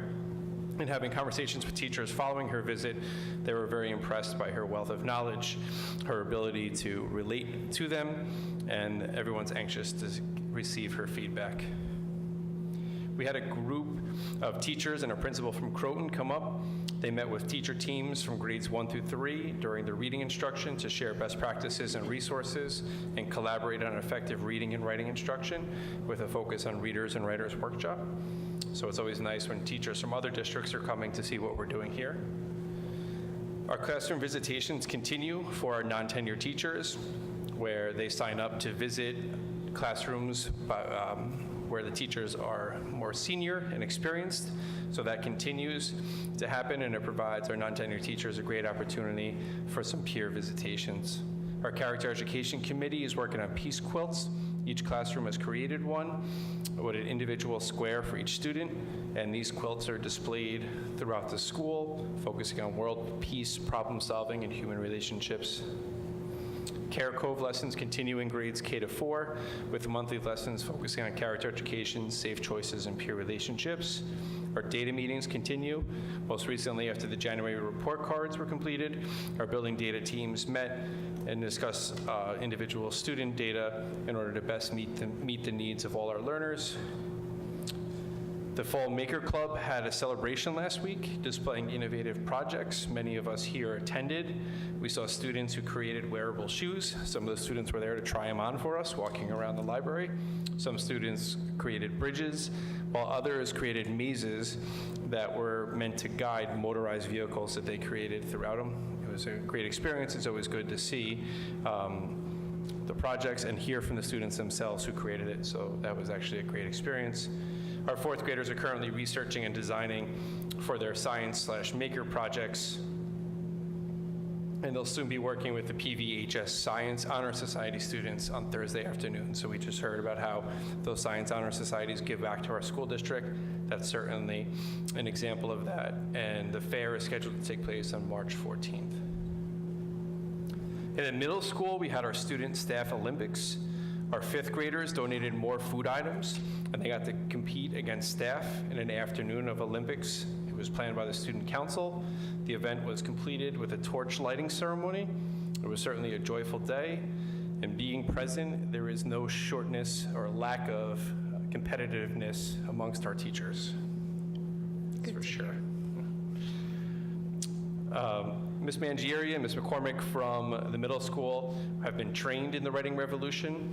And having conversations with teachers following her visit, they were very impressed by her wealth of knowledge, her ability to relate to them, and everyone's anxious to receive her feedback. We had a group of teachers and a principal from Croton come up. They met with teacher teams from grades 1 through 3 during the reading instruction to share best practices and resources and collaborate on effective reading and writing instruction with a focus on readers and writers workshop. So it's always nice when teachers from other districts are coming to see what we're doing here. Our classroom visitations continue for our non-tenured teachers, where they sign up to visit classrooms where the teachers are more senior and experienced. So that continues to happen, and it provides our non-tenured teachers a great opportunity for some peer visitations. Our character education committee is working on peace quilts. Each classroom has created one with an individual square for each student, and these quilts are displayed throughout the school, focusing on world peace, problem solving, and human relationships. Care Cove lessons continue in grades K to 4, with monthly lessons focusing on character education, safe choices, and peer relationships. Our data meetings continue. Most recently, after the January report cards were completed, our building data teams met and discussed individual student data in order to best meet the needs of all our learners. The Fall Maker Club had a celebration last week displaying innovative projects. Many of us here attended. We saw students who created wearable shoes. Some of the students were there to try them on for us, walking around the library. Some students created bridges, while others created mazes that were meant to guide motorized vehicles that they created throughout them. It was a great experience. It's always good to see the projects and hear from the students themselves who created it, so that was actually a great experience. Our fourth graders are currently researching and designing for their science/maker projects, and they'll soon be working with the PVHS Science Honor Society students on Thursday afternoon. So we just heard about how those Science Honor Societies give back to our school district. That's certainly an example of that, and the fair is scheduled to take place on March 14th. In the middle school, we had our Student Staff Olympics. Our fifth graders donated more food items, and they got to compete against staff in an afternoon of Olympics. It was planned by the Student Council. The event was completed with a torch lighting ceremony. It was certainly a joyful day, and being present, there is no shortness or lack of competitiveness amongst our teachers. That's for sure. Ms. Mangieri and Ms. McCormick from the middle school have been trained in the Writing Revolution,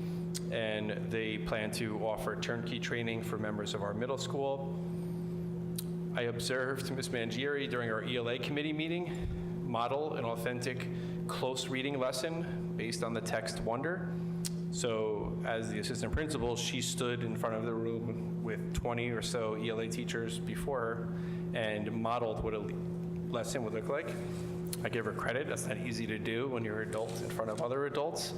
and they plan to offer turnkey training for members of our middle school. I observed Ms. Mangieri during our ELA committee meeting model an authentic close reading lesson based on the text Wonder. So as the assistant principal, she stood in front of the room with 20 or so ELA teachers before her and modeled what a lesson would look like. I give her credit. That's not easy to do when you're an adult in front of other adults,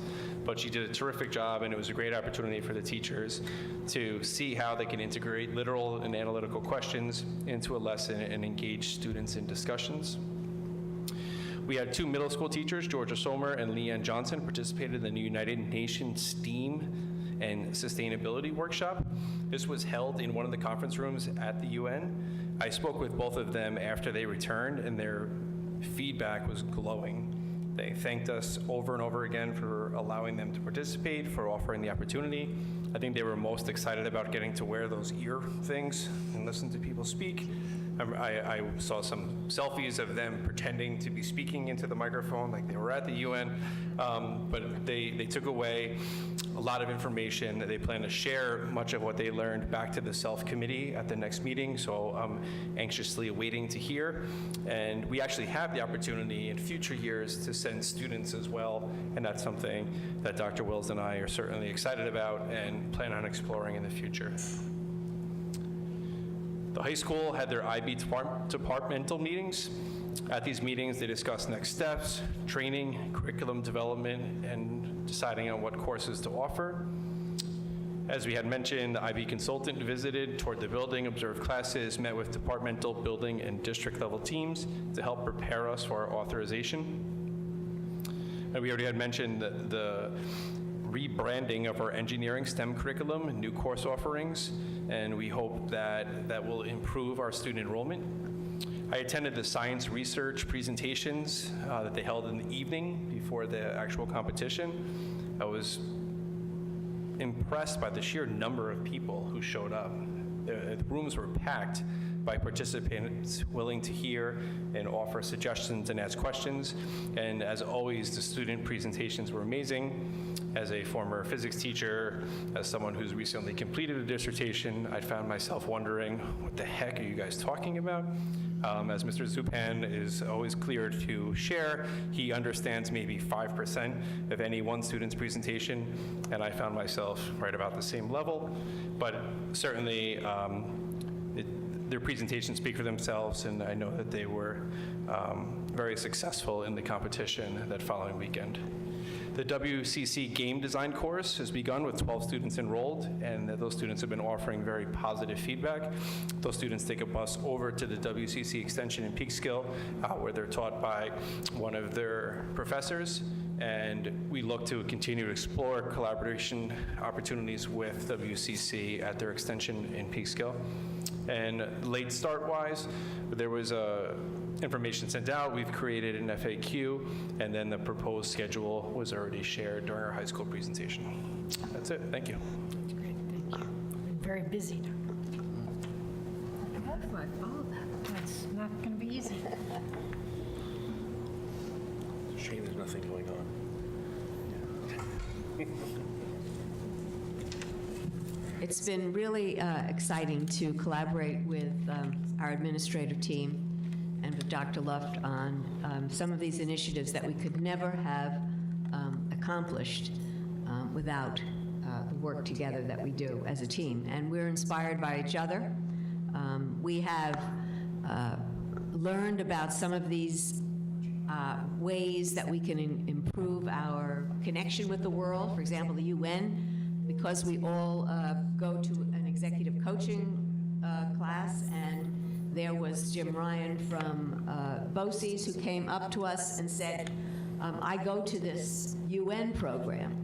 but she did a terrific job, and it was a great opportunity for the teachers to see how they can integrate literal and analytical questions into a lesson and engage students in discussions. We had two middle school teachers, Georgia Somer and Leanne Johnson, participated in the United Nations STEAM and Sustainability Workshop. This was held in one of the conference rooms at the UN. I spoke with both of them after they returned, and their feedback was glowing. They thanked us over and over again for allowing them to participate, for offering the opportunity. I think they were most excited about getting to wear those ear things and listen to people speak. I saw some selfies of them pretending to be speaking into the microphone like they were at the UN, but they took away a lot of information. They plan to share much of what they learned back to the SELF committee at the next meeting, so I'm anxiously waiting to hear. And we actually have the opportunity in future years to send students as well, and that's something that Dr. Wills and I are certainly excited about and plan on exploring in the future. The high school had their IB departmental meetings. At these meetings, they discussed next steps, training, curriculum development, and deciding on what courses to offer. As we had mentioned, the IB consultant visited, toured the building, observed classes, met with departmental, building, and district level teams to help prepare us for our authorization. And we already had mentioned the rebranding of our engineering STEM curriculum and new course offerings, and we hope that that will improve our student enrollment. I attended the science research presentations that they held in the evening before the actual competition. I was impressed by the sheer number of people who showed up. The rooms were packed by participants willing to hear and offer suggestions and ask questions. And as always, the student presentations were amazing. As a former physics teacher, as someone who's recently completed a dissertation, I found myself wondering, what the heck are you guys talking about? As Mr. Zupan is always clear to share, he understands maybe 5% of any one student's presentation, and I found myself right about the same level. But certainly, their presentations speak for themselves, and I know that they were very successful in the competition that following weekend. The WCC game design course has begun with 12 students enrolled, and those students have been offering very positive feedback. Those students take a bus over to the WCC Extension in Peekskill, where they're taught by one of their professors, and we look to continue to explore collaboration opportunities with WCC at their extension in Peekskill. And late start-wise, there was information sent out. We've created an FAQ, and then the proposed schedule was already shared during our high school presentation. That's it. Thank you. Great, thank you. Been very busy. How do I follow that? It's not going to be easy. Shame there's nothing going on. It's been really exciting to collaborate with our administrative team and with Dr. Luft on some of these initiatives that we could never have accomplished without the work together that we do as a team. And we're inspired by each other. We have learned about some of these ways that we can improve our connection with the world. For example, the UN, because we all go to an executive coaching class, and there was Jim Ryan from BOCES who came up to us and said, I go to this UN program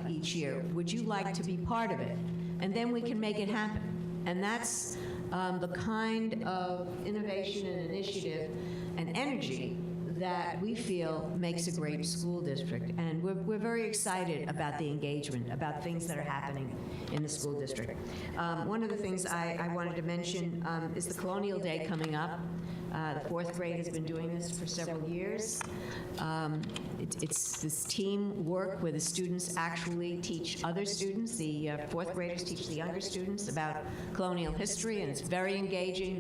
each year. Would you like to be part of it? And then we can make it happen. And that's the kind of innovation and initiative and energy that we feel makes a great school district. And we're very excited about the engagement, about things that are happening in the school district. One of the things I wanted to mention is the Colonial Day coming up. The fourth grade has been doing this for several years. It's this team work where the students actually teach other students. The fourth graders teach the younger students about colonial history, and it's very engaging.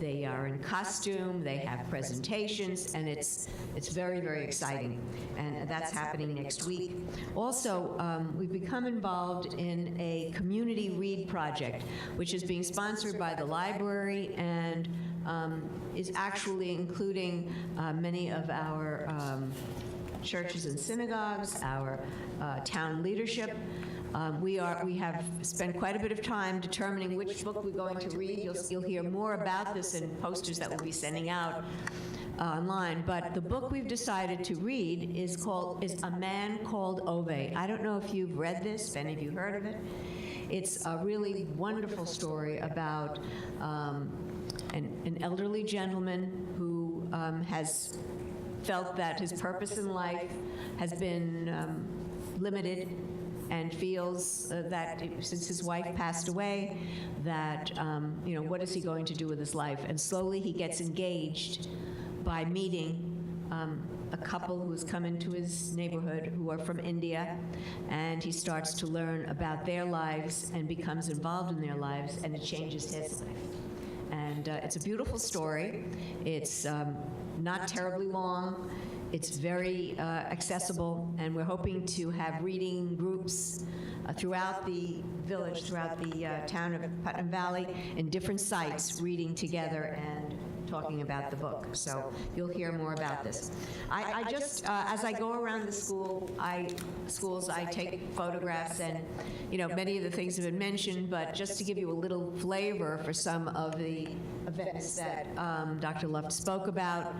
They are in costume, they have presentations, and it's very, very exciting. And that's happening next week. Also, we've become involved in a community read project, which is being sponsored by the library and is actually including many of our churches and synagogues, our town leadership. We have spent quite a bit of time determining which book we're going to read. You'll hear more about this in posters that we'll be sending out online. But the book we've decided to read is A Man Called Ove. I don't know if you've read this, if any of you heard of it. It's a really wonderful story about an elderly gentleman who has felt that his purpose in life has been limited, and feels that since his wife passed away, that, what is he going to do with his life? And slowly he gets engaged by meeting a couple who has come into his neighborhood who are from India, and he starts to learn about their lives and becomes involved in their lives, and it changes his life. And it's a beautiful story. It's not terribly long. It's very accessible, and we're hoping to have reading groups throughout the village, throughout the town of Putnam Valley, in different sites, reading together and talking about the book. So you'll hear more about this. I just, as I go around the schools, I take photographs, and many of the things have been mentioned, but just to give you a little flavor for some of the events that Dr. Luft spoke about,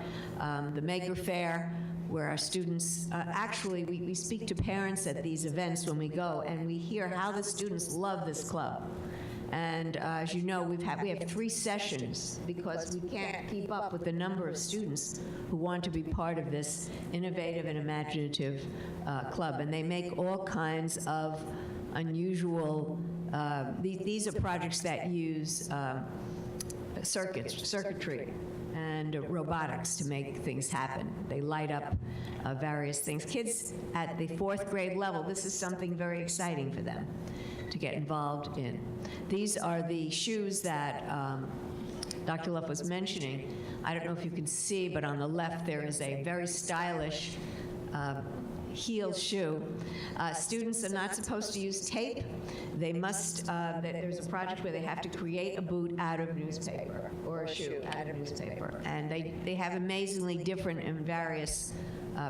the Maker Fair, where our students, actually, we speak to parents at these events when we go, and we hear how the students love this club. And as you know, we have 3 sessions because we can't keep up with the number of students who want to be part of this innovative and imaginative club. And they make all kinds of unusual, these are projects that use circuitry and robotics to make things happen. They light up various things. Kids at the 4th grade level, this is something very exciting for them to get involved in. These are the shoes that Dr. Luft was mentioning. I don't know if you can see, but on the left there is a very stylish heel shoe. Students are not supposed to use tape. They must, there's a project where they have to create a boot out of newspaper, or a shoe out of newspaper. And they have amazingly different and various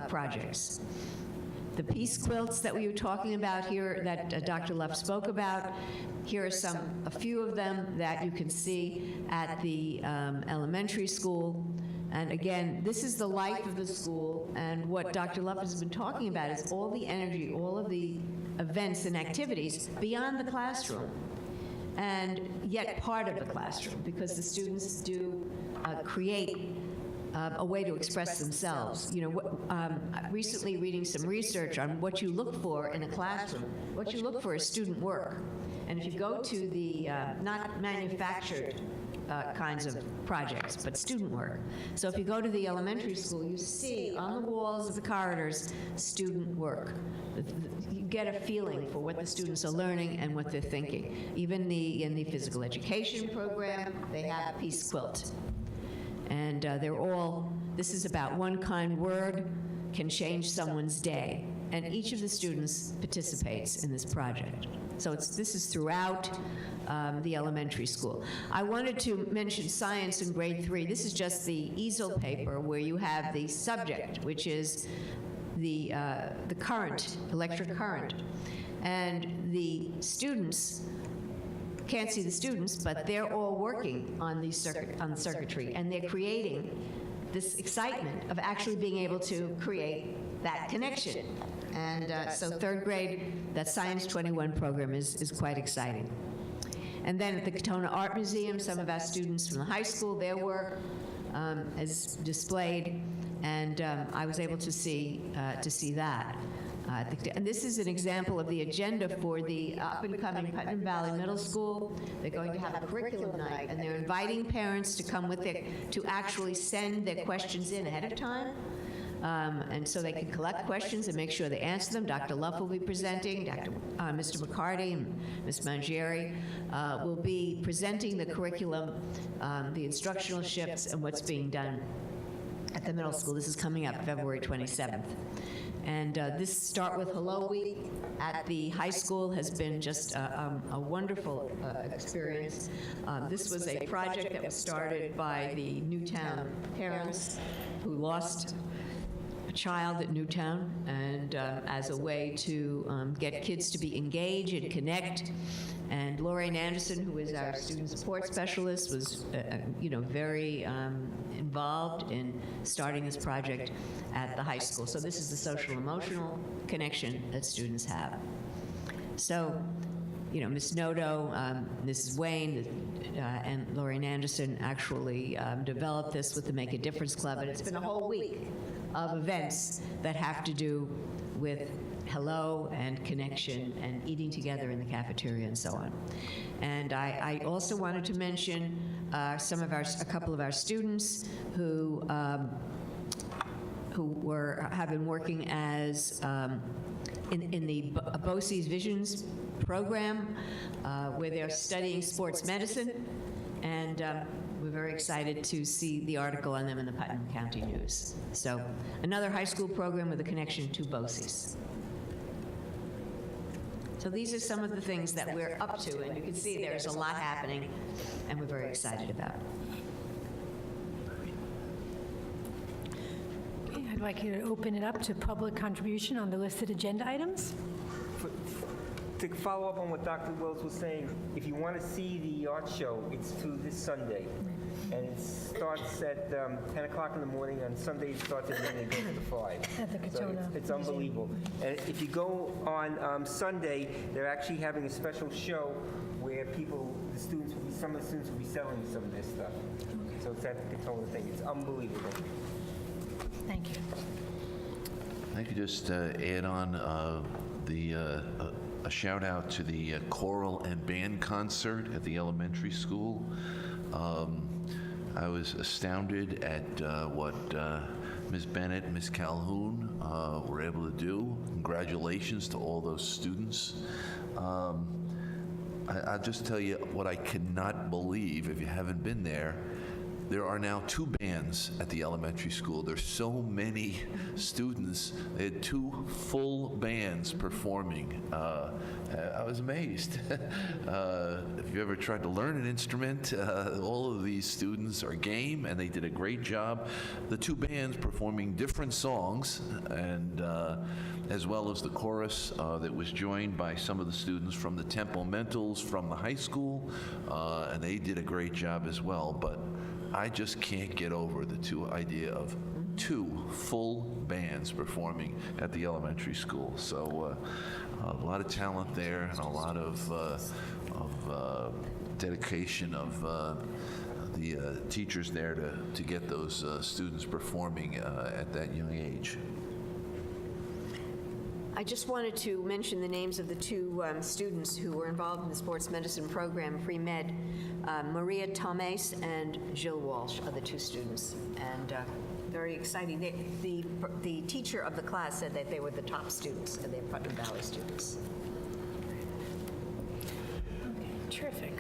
projects. The peace quilts that we were talking about here, that Dr. Luft spoke about, here are a few of them that you can see at the elementary school. And again, this is the life of the school, and what Dr. Luff has been talking about is all the energy, all of the events and activities beyond the classroom, and yet part of the classroom, because the students do create a way to express themselves. You know, recently reading some research on what you look for in a classroom, what you look for is student work. And if you go to the not manufactured kinds of projects, but student work. So if you go to the elementary school, you see on the walls of the corridors student work. You get a feeling for what the students are learning and what they're thinking. Even in the physical education program, they have a peace quilt. And they're all, this is about one kind word can change someone's day. And each of the students participates in this project. So this is throughout the elementary school. I wanted to mention science in grade 3. This is just the easel paper where you have the subject, which is the current, electric current. And the students, can't see the students, but they're all working on the circuitry, and they're creating this excitement of actually being able to create that connection. And so third grade, that Science 21 program is quite exciting. And then at the Katona Art Museum, some of our students from the high school, their work is displayed, and I was able to see that. And this is an example of the agenda for the up-and-coming Putnam Valley Middle School. They're going to have a curriculum night, and they're inviting parents to come with to actually send their questions in ahead of time. And so they can collect questions and make sure they answer them. Dr. Luff will be presenting, Mr. McCarty and Ms. Mangieri will be presenting the curriculum, the instructional shifts, and what's being done at the middle school. This is coming up February 27th. And this Start With Hello Week at the high school has been just a wonderful experience. This was a project that was started by the Newtown parents who lost a child at Newtown, and as a way to get kids to be engaged and connect. And Lorraine Anderson, who is our student support specialist, was very involved in starting this project at the high school. So this is the social emotional connection that students have. So, Ms. Noto, Mrs. Wayne, and Lorraine Anderson actually developed this with the Make a Difference Club, and it's been a whole week of events that have to do with hello and connection and eating together in the cafeteria and so on. And I also wanted to mention a couple of our students who have been working as in the BOCES Visions program, where they're studying sports medicine, and we're very excited to see the article on them in the Putnam County News. So another high school program with a connection to BOCES. So these are some of the things that we're up to, and you can see there's a lot happening, and we're very excited about. Okay, I'd like you to open it up to public contribution on the listed agenda items. To follow up on what Dr. Wells was saying, if you want to see the art show, it's through this Sunday. And it starts at 10 o'clock in the morning. On Sunday, it starts at 9 and goes to 5. At the Katona. So it's unbelievable. And if you go on Sunday, they're actually having a special show where some of the students will be selling some of this stuff. Okay. So it's at the Katona thing. It's unbelievable. Thank you. I could just add on a shout out to the choral and band concert at the elementary school. I was astounded at what Ms. Bennett and Ms. Calhoun were able to do. Congratulations to all those students. I'll just tell you what I cannot believe, if you haven't been there. There are now 2 bands at the elementary school. There's so many students. They had 2 full bands performing. I was amazed. If you ever tried to learn an instrument, all of these students are game, and they did a great job. The 2 bands performing different songs, and as well as the chorus that was joined by some of the students from the Temple Mentals from the high school, and they did a great job as well. But I just can't get over the idea of 2 full bands performing at the elementary school. So a lot of talent there and a lot of dedication of the teachers there to get those students performing at that young age. I just wanted to mention the names of the 2 students who were involved in the sports medicine program, pre-med. Maria Tomes and Jill Walsh are the 2 students, and very exciting. The teacher of the class said that they were the top students, and they're Putnam Valley students. Terrific.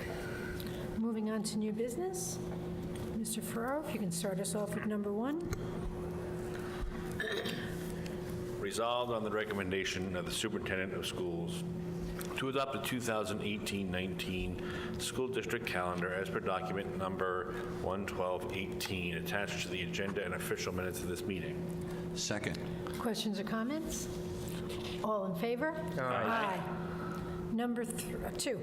Moving on to new business. Mr. Ferraro, if you can start us off with number 1. Resolved on the recommendation of the superintendent of schools to adopt the 2018-19 school district calendar as per document number 11218 attached to the agenda and official minutes of this meeting. Second. Questions or comments? All in favor? Aye. Number 2.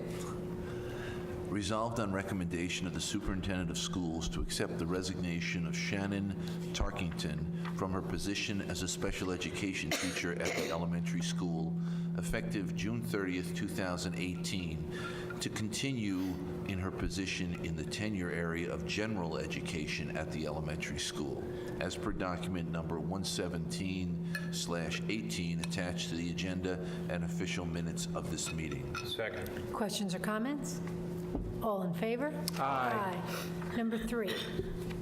Resolved on recommendation of the superintendent of schools to accept the resignation of Shannon Tarkington from her position as a special education teacher at the elementary school, effective June 30th, 2018, to continue in her position in the tenure area of general education at the elementary school, as per document number 117/18 attached to the agenda and official minutes of this meeting. Second. Questions or comments? All in favor? Aye. Number 3.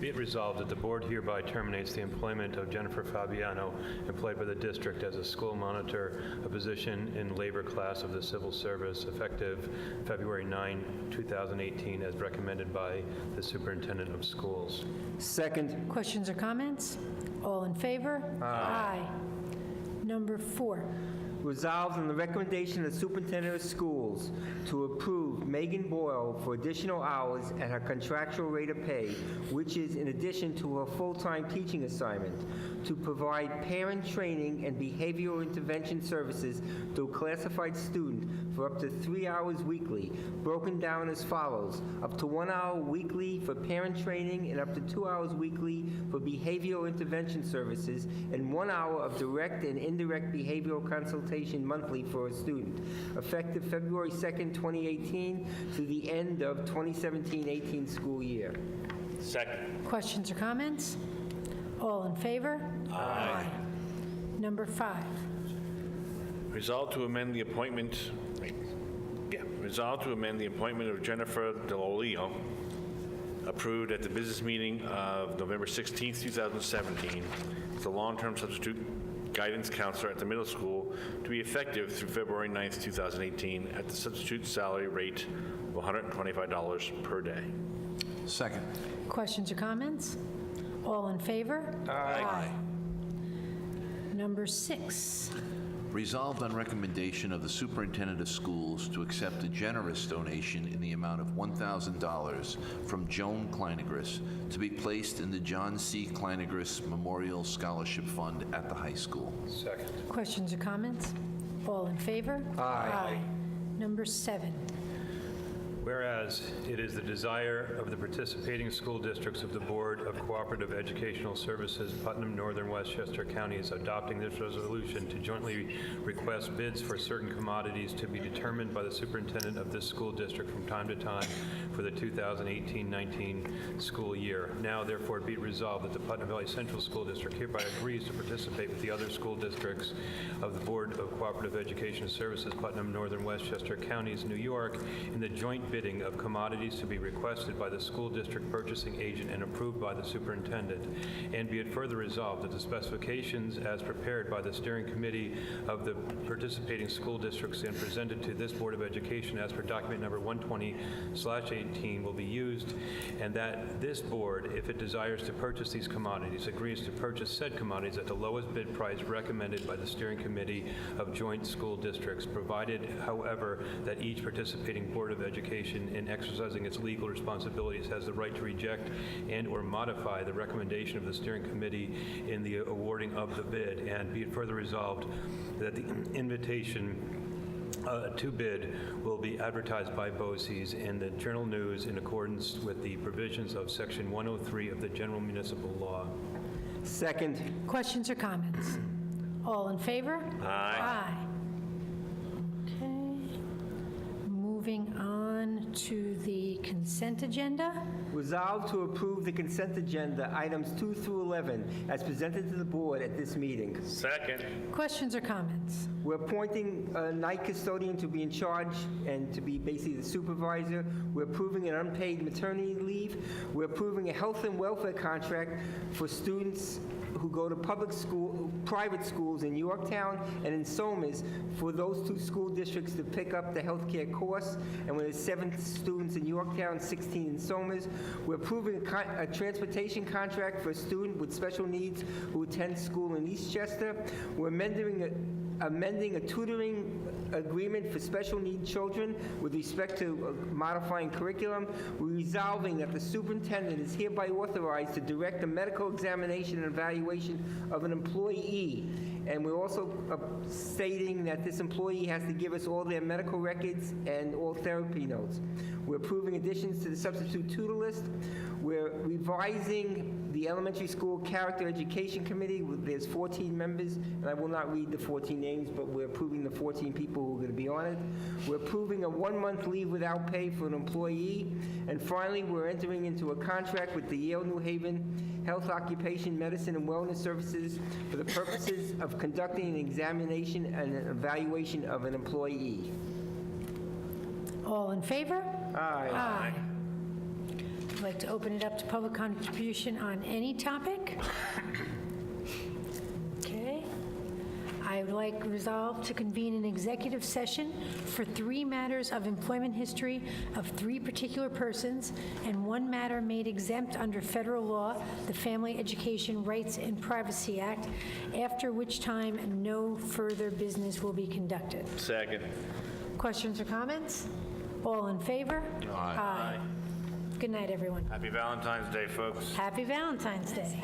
Be it resolved that the board hereby terminates the employment of Jennifer Fabiano, employed by the district as a school monitor, a position in labor class of the civil service, effective February 9, 2018, as recommended by the superintendent of schools. Second. Questions or comments? All in favor? Aye. Number 4. Resolved on the recommendation of the superintendent of schools to approve Megan Boyle for additional hours at her contractual rate of pay, which is in addition to her full-time teaching assignment, to provide parent training and behavioral intervention services to a classified student for up to 3 hours weekly, broken down as follows: up to 1 hour weekly for parent training and up to 2 hours weekly for behavioral intervention services, and 1 hour of direct and indirect behavioral consultation monthly for a student, effective February 2nd, 2018 through the end of 2017-18 school year. Second. Questions or comments? All in favor? Aye. Number 5. Resolved to amend the appointment, resolved to amend the appointment of Jennifer DeLolio, approved at the business meeting of November 16th, 2017, as the long-term substitute guidance counselor at the middle school to be effective through February 9th, 2018, at the substitute salary rate of $125 per day. Second. Questions or comments? All in favor? Aye. Number 6. Resolved on recommendation of the superintendent of schools to accept a generous donation in the amount of $1,000 from Joan Kleinegris to be placed in the John C. Kleinegris Memorial Scholarship Fund at the high school. Second. Questions or comments? All in favor? Aye. Number 7. Whereas it is the desire of the participating school districts of the Board of Cooperative Educational Services, Putnam, Northern Westchester Counties, adopting this resolution to jointly request bids for certain commodities to be determined by the superintendent of this school district from time to time for the 2018-19 school year. Now, therefore, be it resolved that the Putnam Valley Central School District hereby agrees to participate with the other school districts of the Board of Cooperative Education Services, Putnam, Northern Westchester Counties, New York, in the joint bidding of commodities to be requested by the school district purchasing agent and approved by the superintendent. And be it further resolved that the specifications as prepared by the steering committee of the participating school districts and presented to this Board of Education as per document number 120/18 will be used, and that this board, if it desires to purchase these commodities, agrees to purchase said commodities at the lowest bid price recommended by the steering committee of joint school districts, provided, however, that each participating Board of Education in exercising its legal responsibilities has the right to reject and or modify the recommendation of the steering committee in the awarding of the bid. And be it further resolved that the invitation to bid will be advertised by BOCES in the Journal News in accordance with the provisions of Section 103 of the General Municipal Law. Second. Questions or comments? All in favor? Aye. Okay. Moving on to the consent agenda. Resolved to approve the consent agenda, items 2 through 11, as presented to the board at this meeting. Second. Questions or comments? We're appointing a night custodian to be in charge and to be basically the supervisor. We're approving an unpaid maternity leave. We're approving a health and welfare contract for students who go to private schools in Yorktown and in Somers for those two school districts to pick up the healthcare course. And when there's 7 students in Yorktown, 16 in Somers, we're approving a transportation contract for a student with special needs who attends school in Eastchester. We're amending a tutoring agreement for special need children with respect to modifying curriculum. We're resolving that the superintendent is hereby authorized to direct the medical examination and evaluation of an employee. And we're also stating that this employee has to give us all their medical records and all therapy notes. We're approving additions to the substitute tutor list. We're revising the elementary school character education committee. There's 14 members, and I will not read the 14 names, but we're approving the 14 people who are going to be on it. We're approving a 1-month leave without pay for an employee. And finally, we're entering into a contract with the Yale New Haven Health, Occupation, Medicine, and Wellness Services for the purposes of conducting an examination and an evaluation of an employee. All in favor? Aye. Aye. I'd like to open it up to public contribution on any topic. Okay. I would like resolve to convene an executive session for 3 matters of employment history of 3 particular persons and 1 matter made exempt under federal law, the Family Education Rights and Privacy Act, after which time no further business will be conducted. Second. Questions or comments? All in favor? Aye. Good night, everyone. Happy Valentine's Day, folks. Happy Valentine's Day.